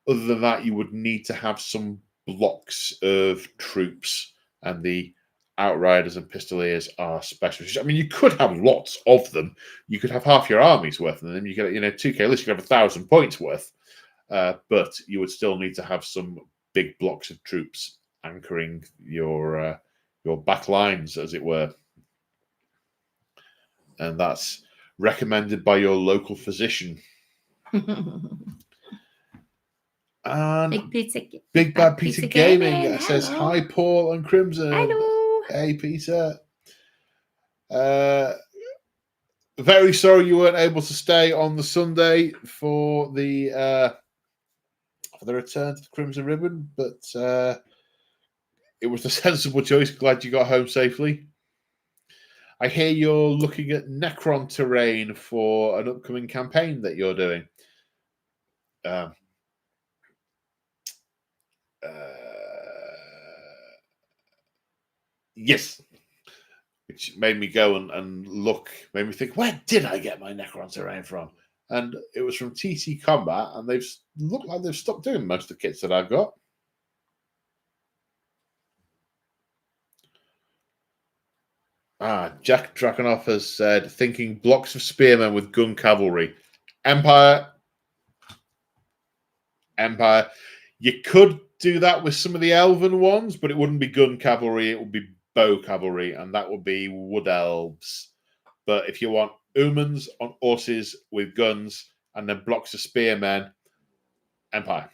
[SPEAKER 1] than that, you would need to have some blocks of troops, and the outriders and pistoliers are specialists. I mean, you could have lots of them. You could have half your army's worth of them. You could, 2K list, you could have 1,000 points worth. But you would still need to have some big blocks of troops anchoring your back lines, as it were. And that's recommended by your local physician. And Big Bad Peter Gaming says,
[SPEAKER 2] hello.
[SPEAKER 1] Hi, Paul and Crimson.
[SPEAKER 2] Hello.
[SPEAKER 1] Hey, Peter. Very sorry you weren't able to stay on the Sunday for the return to the Crimson Ribbon, but it was a sensible choice. Glad you got home safely. I hear you're looking at Necron terrain for an upcoming campaign that you're doing. Yes. Which made me go and look, made me think, where did I get my Necron terrain from? And it was from TC Combat, and they've looked like they've stopped doing most of the kits that I've got. Jack Draconoff has said, thinking blocks of spearmen with gun cavalry. Empire. You could do that with some of the elven ones, but it wouldn't be gun cavalry. It would be bow cavalry, and that would be wood elves. But if you want humans on horses with guns and then blocks of spearmen, Empire.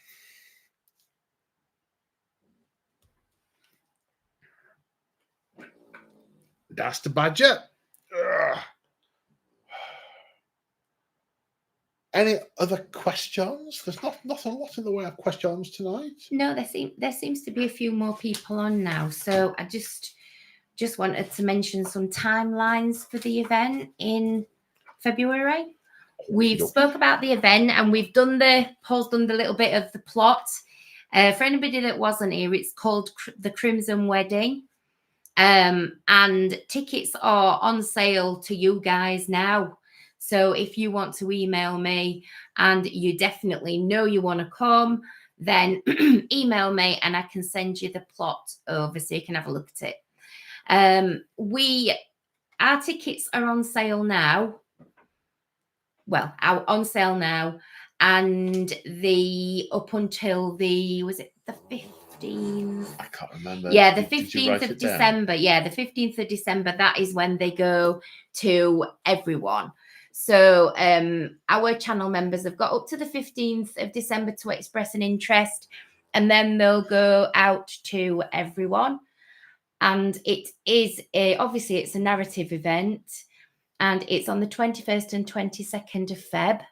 [SPEAKER 1] That's the budget. Ugh. Any other questions? There's not a lot in the way of questions tonight.
[SPEAKER 2] No, there seems to be a few more people on now. So I just wanted to mention some timelines for the event in February. We've spoke about the event, and Paul's done the little bit of the plot. For anybody that wasn't here, it's called the Crimson Wedding. And tickets are on sale to you guys now. So if you want to email me and you definitely know you want to come, then email me and I can send you the plot over so you can have a look at it. Our tickets are on sale now. Well, on sale now, and up until the 15th?
[SPEAKER 1] I can't remember.
[SPEAKER 2] Yeah, the 15th of December. Yeah, the 15th of December. That is when they go to everyone. So our channel members have got up to the 15th of December to express an interest, and then they'll go out to everyone. And it is obviously it's a narrative event, and it's on the 21st and 22nd of Feb.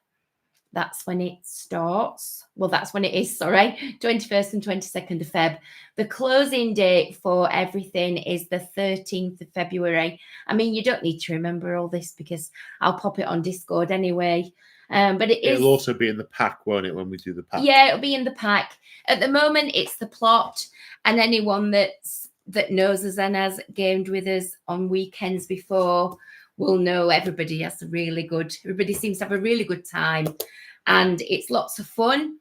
[SPEAKER 2] That's when it starts. Well, that's when it is, sorry, 21st and 22nd of Feb. The closing date for everything is the 13th of February. I mean, you don't need to remember all this because I'll pop it on Discord anyway. But
[SPEAKER 1] it'll also be in the pack, won't it, when we do the pack?
[SPEAKER 2] Yeah, it'll be in the pack. At the moment, it's the plot, and anyone that knows us and has gamed with us on weekends before will know everybody seems to have a really good time, and it's lots of fun.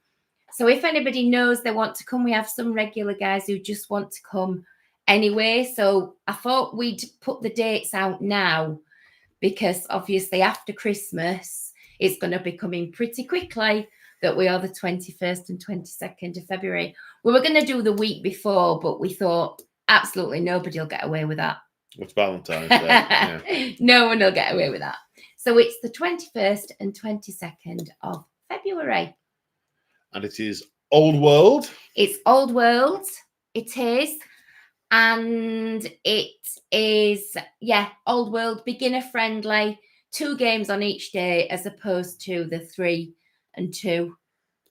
[SPEAKER 2] So if anybody knows they want to come, we have some regular guys who just want to come anyway. So I thought we'd put the dates out now because obviously after Christmas, it's going to be coming pretty quickly that we are the 21st and 22nd of February. We were going to do the week before, but we thought absolutely nobody will get away with that.
[SPEAKER 1] It's Valentine's Day. Yeah.
[SPEAKER 2] No one will get away with that. So it's the 21st and 22nd of February.
[SPEAKER 1] And it is Old World.
[SPEAKER 2] It's Old World. It is. And it is, Old World, beginner friendly, 2 games on each day as opposed to the 3 and 2.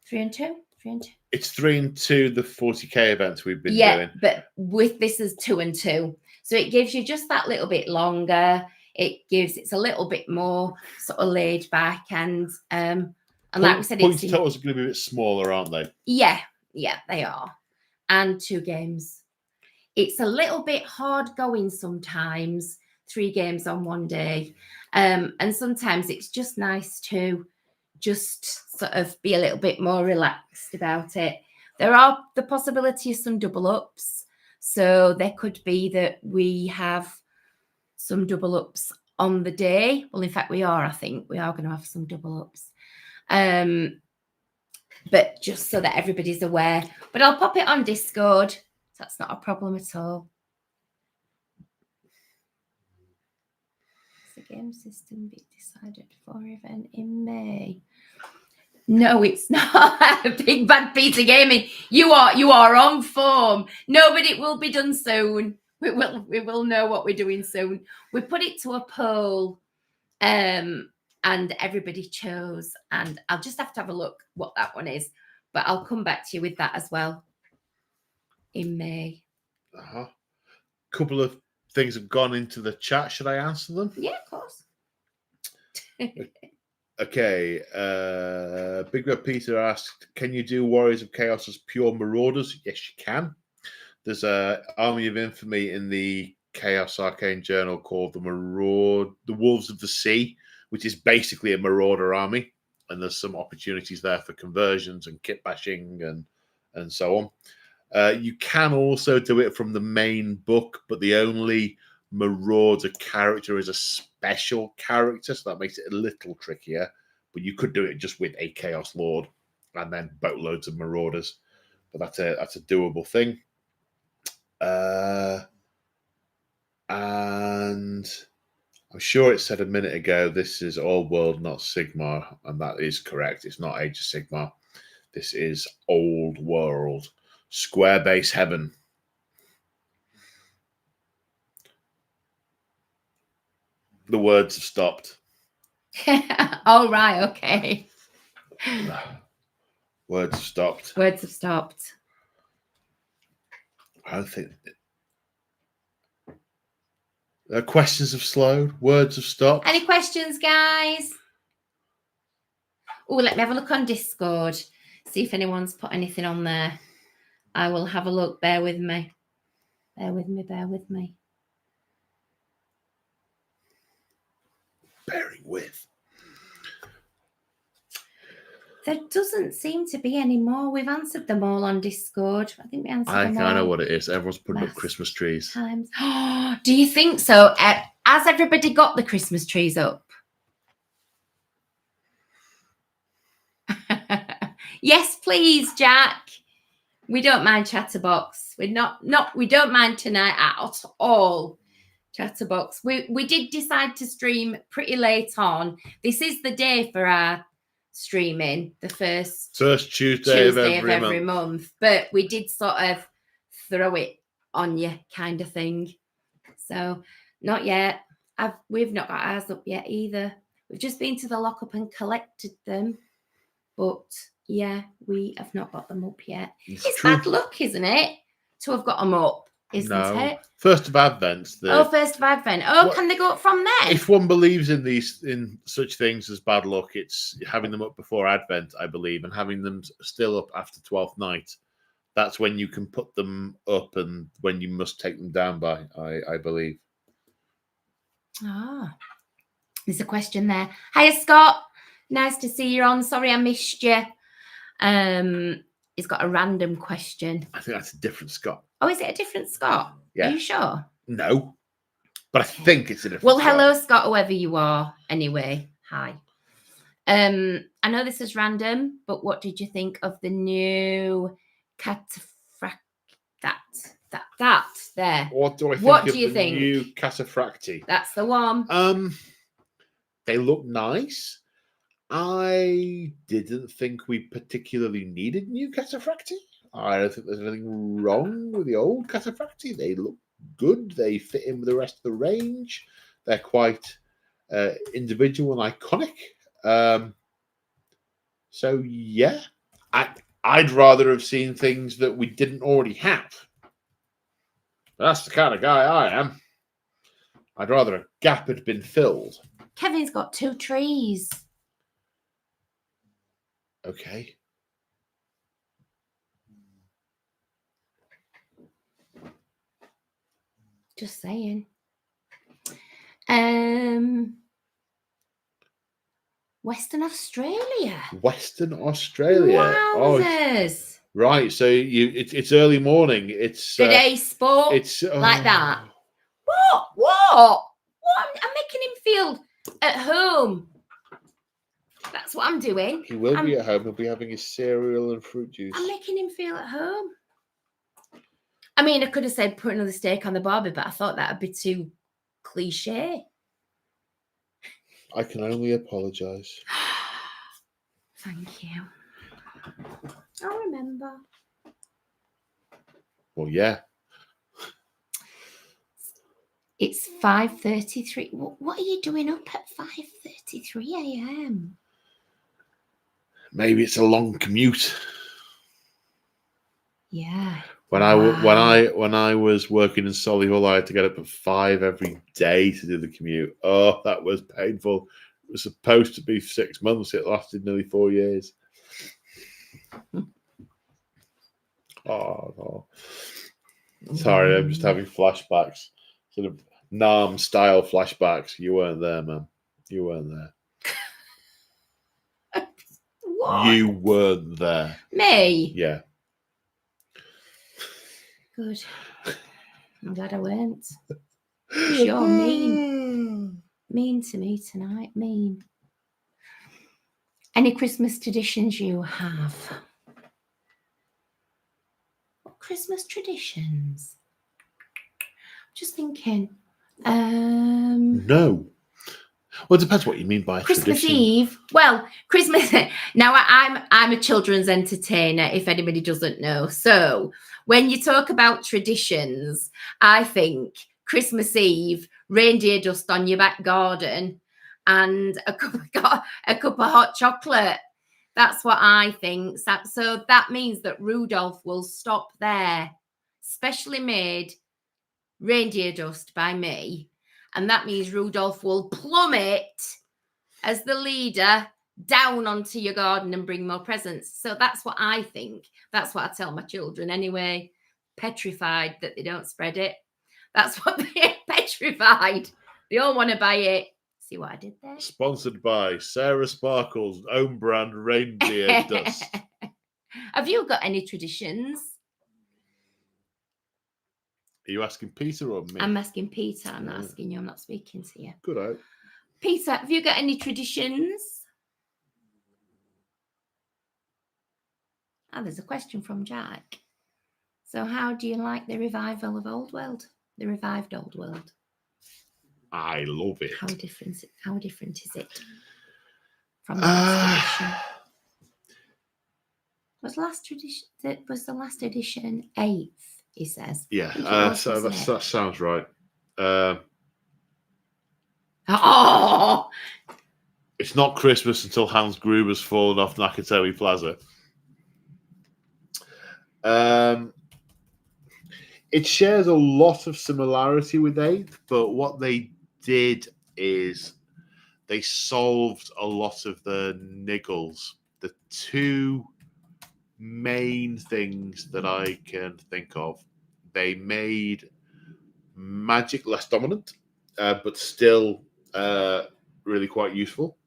[SPEAKER 2] 3 and 2? 3 and 2.
[SPEAKER 1] It's 3 and 2, the 40k events we've been doing.
[SPEAKER 2] Yeah, but with this is 2 and 2. So it gives you just that little bit longer. It's a little bit more sort of laid back and like we said,
[SPEAKER 1] points totals are going to be a bit smaller, aren't they?
[SPEAKER 2] Yeah, they are. And 2 games. It's a little bit hard going sometimes, 3 games on one day. And sometimes it's just nice to just sort of be a little bit more relaxed about it. There are the possibility of some double ups. So there could be that we have some double ups on the day. Well, in fact, I think we are going to have some double ups. But just so that everybody's aware. But I'll pop it on Discord. That's not a problem at all. Does the game system be decided for event in May? No, it's not. Big Bad Peter Gaming. You are on form. No, but it will be done soon. We will know what we're doing soon. We put it to a poll, and everybody chose. And I'll just have to have a look what that one is. But I'll come back to you with that as well in May.
[SPEAKER 1] Couple of things have gone into the chat. Should I answer them?
[SPEAKER 2] Yeah, of course.
[SPEAKER 1] Okay. Big Red Peter asked, can you do Warriors of Chaos as pure Marauders? Yes, you can. There's a Army of Infamy in the Chaos Arcane Journal called the Wolves of the Sea, which is basically a Marauder army. And there's some opportunities there for conversions and kit bashing and so on. You can also do it from the main book, but the only Marauder character is a special character, so that makes it a little trickier. But you could do it just with a Chaos Lord and then boatloads of Marauders. But that's a doable thing. And I'm sure it said a minute ago, this is Old World, not Sigmar, and that is correct. It's not Age of Sigmar. This is Old World. Square base heaven. The words have stopped.
[SPEAKER 2] Oh, right, okay.
[SPEAKER 1] Words have stopped.
[SPEAKER 2] Words have stopped.
[SPEAKER 1] I don't think... questions have slowed. Words have stopped.
[SPEAKER 2] Any questions, guys? Oh, let me have a look on Discord. See if anyone's put anything on there. I will have a look. Bear with me. Bear with me.
[SPEAKER 1] Bearing with.
[SPEAKER 2] There doesn't seem to be any more. We've answered them all on Discord. I think we answered them all.
[SPEAKER 1] I know what it is. Everyone's putting up Christmas trees.
[SPEAKER 2] Times. Do you think so? Has everybody got the Christmas trees up? Yes, please, Jack. We don't mind Chatterbox. We don't mind tonight at all. Chatterbox. We did decide to stream pretty late on. This is the day for our streaming, the first
[SPEAKER 1] Tuesday of every
[SPEAKER 2] month. But we did sort of throw it on you kind of thing. So not yet. We've not got ours up yet either. We've just been to the lockup and collected them. But yeah, we have not got them up yet.
[SPEAKER 1] It's
[SPEAKER 2] bad luck, isn't it, to have got them up, isn't it?
[SPEAKER 1] First of Advent.
[SPEAKER 2] First of Advent. Can they go up from there?
[SPEAKER 1] If one believes in such things as bad luck, it's having them up before Advent, I believe, and having them still up after 12th night. That's when you can put them up and when you must take them down by, I believe.
[SPEAKER 2] There's a question there. Hiya, Scott. Nice to see you on. Sorry I missed you. He's got a random question.
[SPEAKER 1] I think that's a different Scott.
[SPEAKER 2] Oh, is it a different Scott?
[SPEAKER 1] Yeah.
[SPEAKER 2] Are you sure?
[SPEAKER 1] No, but I think it's a different
[SPEAKER 2] Well,
[SPEAKER 1] Scott.
[SPEAKER 2] hello, Scott, whoever you are. Anyway, hi. I know this is random, but what did you think of the new that there?
[SPEAKER 1] What do I think
[SPEAKER 2] What
[SPEAKER 1] of
[SPEAKER 2] do you
[SPEAKER 1] the
[SPEAKER 2] think?
[SPEAKER 1] new Cataphracti?
[SPEAKER 2] That's the one.
[SPEAKER 1] They look nice. I didn't think we particularly needed new Cataphracti. I don't think there's anything wrong with the old Cataphracti. They look good. They fit in with the rest of the range. They're quite individual and iconic. So yeah, I'd rather have seen things that we didn't already have. That's the kind of guy I am. I'd rather a gap had been filled.
[SPEAKER 2] Kevin's got 2 trees.
[SPEAKER 1] Okay.
[SPEAKER 2] Just saying. Western Australia.
[SPEAKER 1] Western Australia.
[SPEAKER 2] Wowzers.
[SPEAKER 1] Right. So it's early morning. It's
[SPEAKER 2] the day sport.
[SPEAKER 1] It's
[SPEAKER 2] like that. What? I'm making him feel at home. That's what I'm doing.
[SPEAKER 1] He will be at home. He'll be having his cereal and fruit juice.
[SPEAKER 2] I'm making him feel at home. I mean, I could have said put another steak on the barbie, but I thought that would be too cliche.
[SPEAKER 1] I can only apologise.
[SPEAKER 2] Thank you. I'll remember.
[SPEAKER 1] Well, yeah.
[SPEAKER 2] It's 5:33. What are you doing up at 5:33 a.m.?
[SPEAKER 1] Maybe it's a long commute.
[SPEAKER 2] Yeah.
[SPEAKER 1] When I was working in Solihull, I had to get up at 5 every day to do the commute. Oh, that was painful. It was supposed to be 6 months. It lasted nearly 4 years. Oh. Sorry, I'm just having flashbacks. Sort of Nam style flashbacks. You weren't there, man. You weren't there.
[SPEAKER 2] What?
[SPEAKER 1] You weren't there.
[SPEAKER 2] Me?
[SPEAKER 1] Yeah.
[SPEAKER 2] Good. I'm glad I weren't. You're mean. Mean to me tonight. Mean. Any Christmas traditions you have? What Christmas traditions? Just thinking.
[SPEAKER 1] No. Well, it depends what you mean by
[SPEAKER 2] Christmas
[SPEAKER 1] tradition.
[SPEAKER 2] Eve. Well, Christmas. Now I'm a children's entertainer, if anybody doesn't know. So when you talk about traditions, I think Christmas Eve, reindeer dust on your back garden, and a cup of hot chocolate. That's what I think. So that means that Rudolph will stop there. Specially made reindeer dust by me. And that means Rudolph will plummet as the leader down onto your garden and bring more presents. So that's what I think. That's what I tell my children anyway. Petrified that they don't spread it. That's what they're petrified. They all want to buy it. See what I did there?
[SPEAKER 1] Sponsored by Sarah Sparkle's own brand reindeer dust.
[SPEAKER 2] Have you got any traditions?
[SPEAKER 1] Are you asking Peter or me?
[SPEAKER 2] I'm asking Peter. I'm not asking you. I'm not speaking to you.
[SPEAKER 1] Good out.
[SPEAKER 2] Peter, have you got any traditions? There's a question from Jack. So how do you like the revival of Old World? The revived Old World?
[SPEAKER 1] I love it.
[SPEAKER 2] How different is it from the last edition? Was the last edition 8th? He says.
[SPEAKER 1] Yeah, so that sounds right.
[SPEAKER 2] Oh,
[SPEAKER 1] It's not Christmas until Hans Gruber's fallen off Nakatomi Plaza. It shares a lot of similarity with 8th, but what they did is they solved a lot of the niggles. The two main things that I can think of, they made Magic less dominant, but still really quite useful.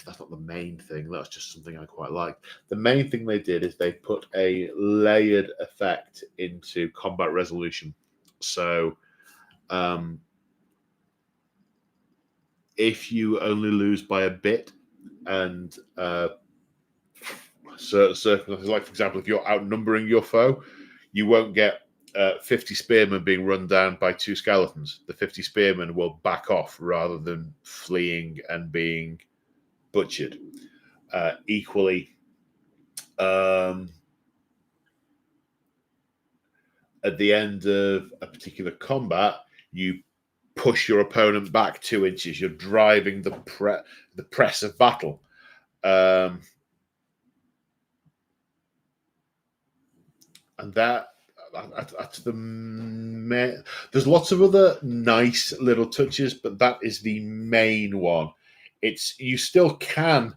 [SPEAKER 1] That's not the main thing. That's just something I quite like. The main thing they did is they put a layered effect into combat resolution. So if you only lose by a bit and certain circumstances, like for example, if you're outnumbering your foe, you won't get 50 spearmen being run down by 2 skeletons. The 50 spearmen will back off rather than fleeing and being butchered. Equally, at the end of a particular combat, you push your opponent back 2 inches. You're driving the press of battle. And that's there's lots of other nice little touches, but that is the main one. You still can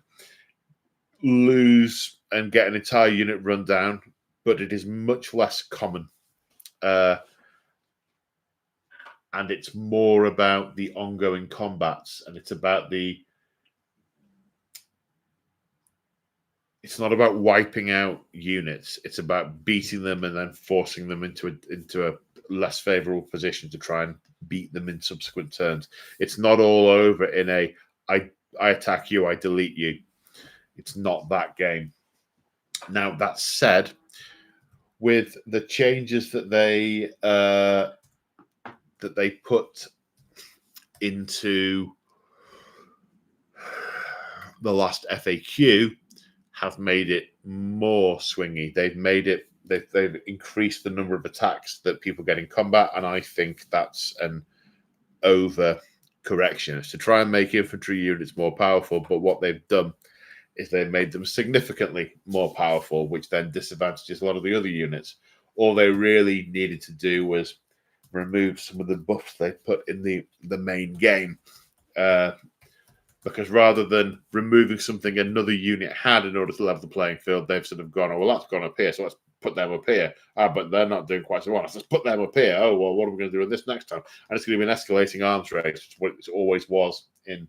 [SPEAKER 1] lose and get an entire unit run down, but it is much less common. And it's more about the ongoing combats, and it's not about wiping out units. It's about beating them and then forcing them into a less favorable position to try and beat them in subsequent turns. It's not all over in I attack you, I delete you. It's not that game. Now, that said, with the changes that they put into the last FAQ, have made it more swingy. They've increased the number of attacks that people get in combat, and I think that's an overcorrection. It's to try and make infantry units more powerful, but what they've done is they've made them significantly more powerful, which then disadvantages a lot of the other units. All they really needed to do was remove some of the buffs they put in the main game. Because rather than removing something another unit had in order to level the playing field, they've sort of gone, oh, well, that's gone up here, so let's put them up here. But they're not doing quite so well. Let's put them up here. Oh, well, what are we going to do with this next time? And it's going to be an escalating arms race, what it always was in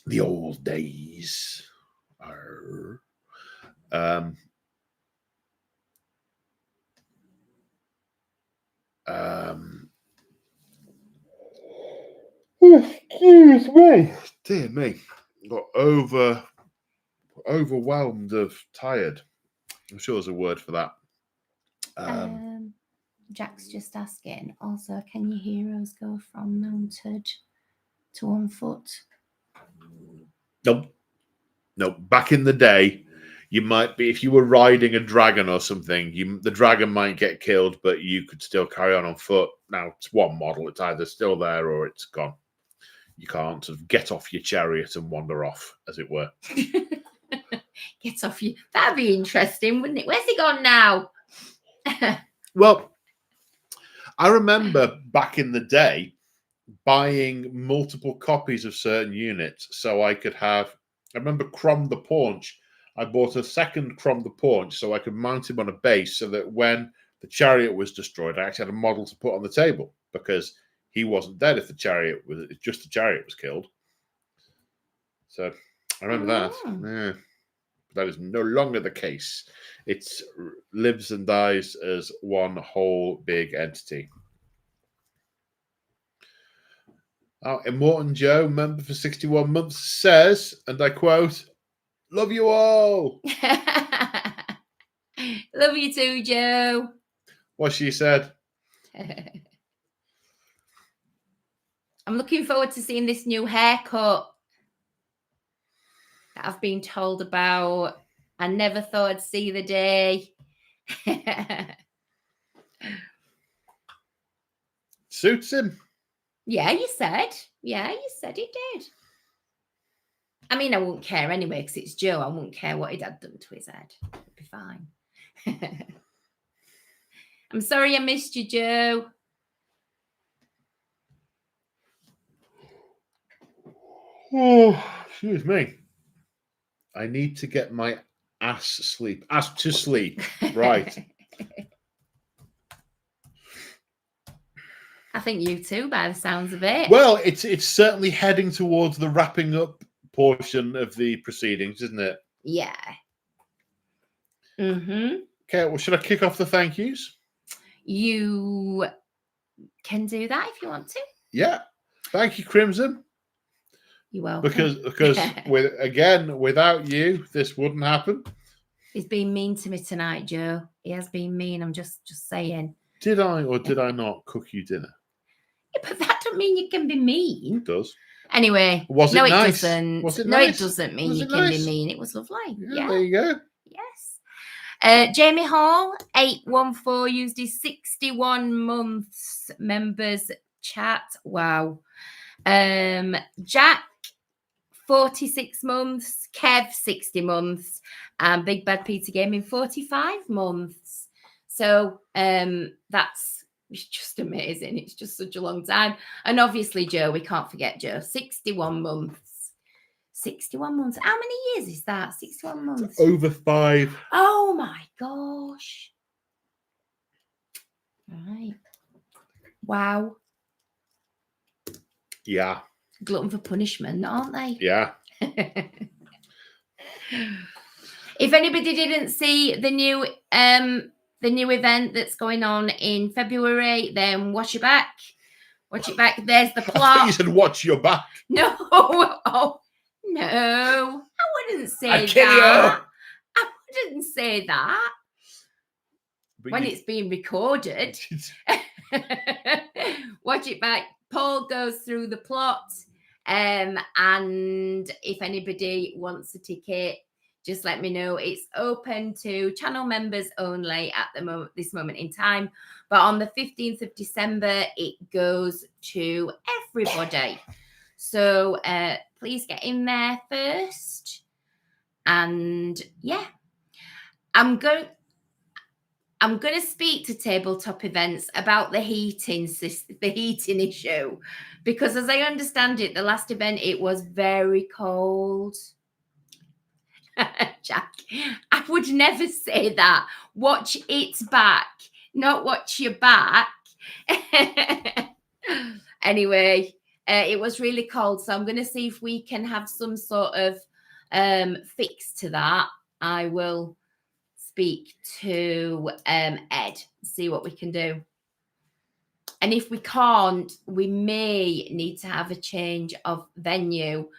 [SPEAKER 1] the old days. Excuse me. Dear me. Got overwhelmed of tired. I'm sure there's a word for that.
[SPEAKER 2] Jack's just asking, also, can your heroes go from mounted to on foot?
[SPEAKER 1] Nope. Back in the day, you might be, if you were riding a dragon or something, the dragon might get killed, but you could still carry on foot. Now, it's one model. It's either still there or it's gone. You can't sort of get off your chariot and wander off, as it were.
[SPEAKER 2] Get off you. That'd be interesting, wouldn't it? Where's he gone now?
[SPEAKER 1] Well, I remember back in the day buying multiple copies of certain units so I could have. I remember Crom the Paunch. I bought a second Crom the Paunch so I could mount him on a base so that when the chariot was destroyed, I actually had a model to put on the table because he wasn't dead if the chariot was killed. So I remember that. Yeah. That is no longer the case. It lives and dies as one whole big entity. Immortan Joe, member for 61 months, says, and I quote, "Love you all."
[SPEAKER 2] Love you too, Joe.
[SPEAKER 1] What she said.
[SPEAKER 2] I'm looking forward to seeing this new haircut that I've been told about. I never thought I'd see the day.
[SPEAKER 1] Suits him.
[SPEAKER 2] Yeah, you said. Yeah, you said it did. I mean, I wouldn't care anyway because it's Joe. I wouldn't care what he'd had done to his head. It'd be fine. I'm sorry I missed you, Joe.
[SPEAKER 1] Oh, excuse me. I need to get my ass to sleep. Right.
[SPEAKER 2] I think you too, by the sounds of it.
[SPEAKER 1] Well, it's certainly heading towards the wrapping up portion of the proceedings, isn't it?
[SPEAKER 2] Yeah. Mm-hmm.
[SPEAKER 1] Okay, well, should I kick off the thank yous?
[SPEAKER 2] You can do that if you want to.
[SPEAKER 1] Yeah. Thank you, Crimson.
[SPEAKER 2] You're welcome.
[SPEAKER 1] Because without you, this wouldn't happen.
[SPEAKER 2] He's been mean to me tonight, Joe. He has been mean. I'm just saying.
[SPEAKER 1] Did I or did I not cook you dinner?
[SPEAKER 2] Yeah, but that doesn't mean you can be mean.
[SPEAKER 1] It does.
[SPEAKER 2] Anyway,
[SPEAKER 1] Was it
[SPEAKER 2] no,
[SPEAKER 1] nice?
[SPEAKER 2] it doesn't.
[SPEAKER 1] Was it
[SPEAKER 2] no,
[SPEAKER 1] nice?
[SPEAKER 2] It doesn't mean
[SPEAKER 1] Was
[SPEAKER 2] you
[SPEAKER 1] it
[SPEAKER 2] can
[SPEAKER 1] nice?
[SPEAKER 2] be mean. It was lovely. Yeah.
[SPEAKER 1] There you go.
[SPEAKER 2] Yes. Jamie Hall, 814, used his 61 months members chat. Wow. Jack, 46 months. Kev, 60 months. And Big Bad Peter Gaming, 45 months. So that's just amazing. It's just such a long time. And obviously, Joe, we can't forget Joe, 61 months. 61 months. How many years is that? 61 months.
[SPEAKER 1] Over 5.
[SPEAKER 2] Oh my gosh. Right. Wow.
[SPEAKER 1] Yeah.
[SPEAKER 2] Glutton for punishment, aren't they?
[SPEAKER 1] Yeah.
[SPEAKER 2] If anybody didn't see the new event that's going on in February, then watch it back. Watch it back. There's the plot.
[SPEAKER 1] I thought you said watch your back.
[SPEAKER 2] No. Oh, no. I wouldn't say
[SPEAKER 1] that.
[SPEAKER 2] I wouldn't say that. But when it's being recorded. Watch it back. Paul goes through the plot. And if anybody wants a ticket, just let me know. It's open to channel members only at this moment in time. But on the 15th of December, it goes to everybody. So please get in there first. And yeah, I'm going to speak to Tabletop Events about the heating issue, because as I understand it, the last event, it was very cold. Jack, I would never say that. Watch its back, not watch your back. Anyway, it was really cold, so I'm going to see if we can have some sort of fix to that. I will speak to Ed, see what we can do. And if we can't, we may need to have a change of venue.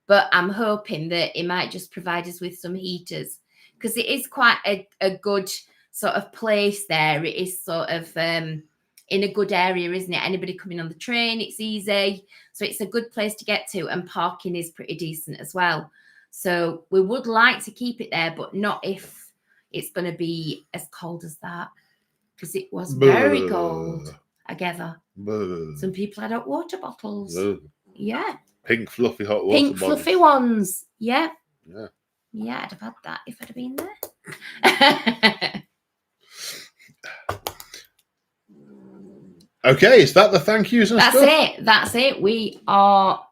[SPEAKER 2] But I'm hoping that it might just provide us with some heaters, because it is quite a good sort of place there. It is sort of in a good area, isn't it? Anybody coming on the train, it's easy. So it's a good place to get to, and parking is pretty decent as well. So we would like to keep it there, but not if it's going to be as cold as that, because it was very cold. I gather. Some people had hot water bottles. Yeah.
[SPEAKER 1] Pink fluffy hot water
[SPEAKER 2] Pink
[SPEAKER 1] bottles.
[SPEAKER 2] fluffy ones. Yeah.
[SPEAKER 1] Yeah.
[SPEAKER 2] Yeah, I'd have had that if I'd have been there.
[SPEAKER 1] Okay, is that the thank yous and
[SPEAKER 2] That's
[SPEAKER 1] stuff?
[SPEAKER 2] That's it. We are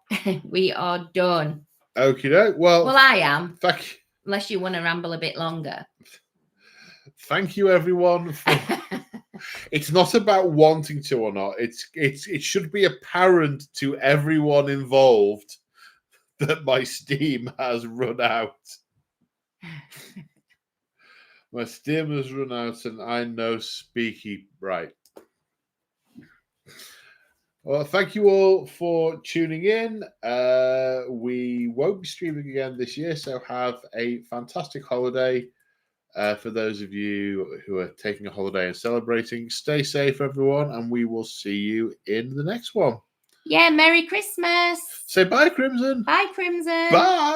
[SPEAKER 2] done.
[SPEAKER 1] Okie doke. Well,
[SPEAKER 2] I am.
[SPEAKER 1] Thank you.
[SPEAKER 2] Unless you want to ramble a bit longer.
[SPEAKER 1] Thank you, everyone. It's not about wanting to or not. It should be apparent to everyone involved that my steam has run out. My steam has run out, and I know speaky right. Well, thank you all for tuning in. We won't be streaming again this year, so have a fantastic holiday. For those of you who are taking a holiday and celebrating, stay safe, everyone, and we will see you in the next one.
[SPEAKER 2] Yeah, Merry Christmas.
[SPEAKER 1] Say bye, Crimson.
[SPEAKER 2] Bye, Crimson.
[SPEAKER 1] Bye.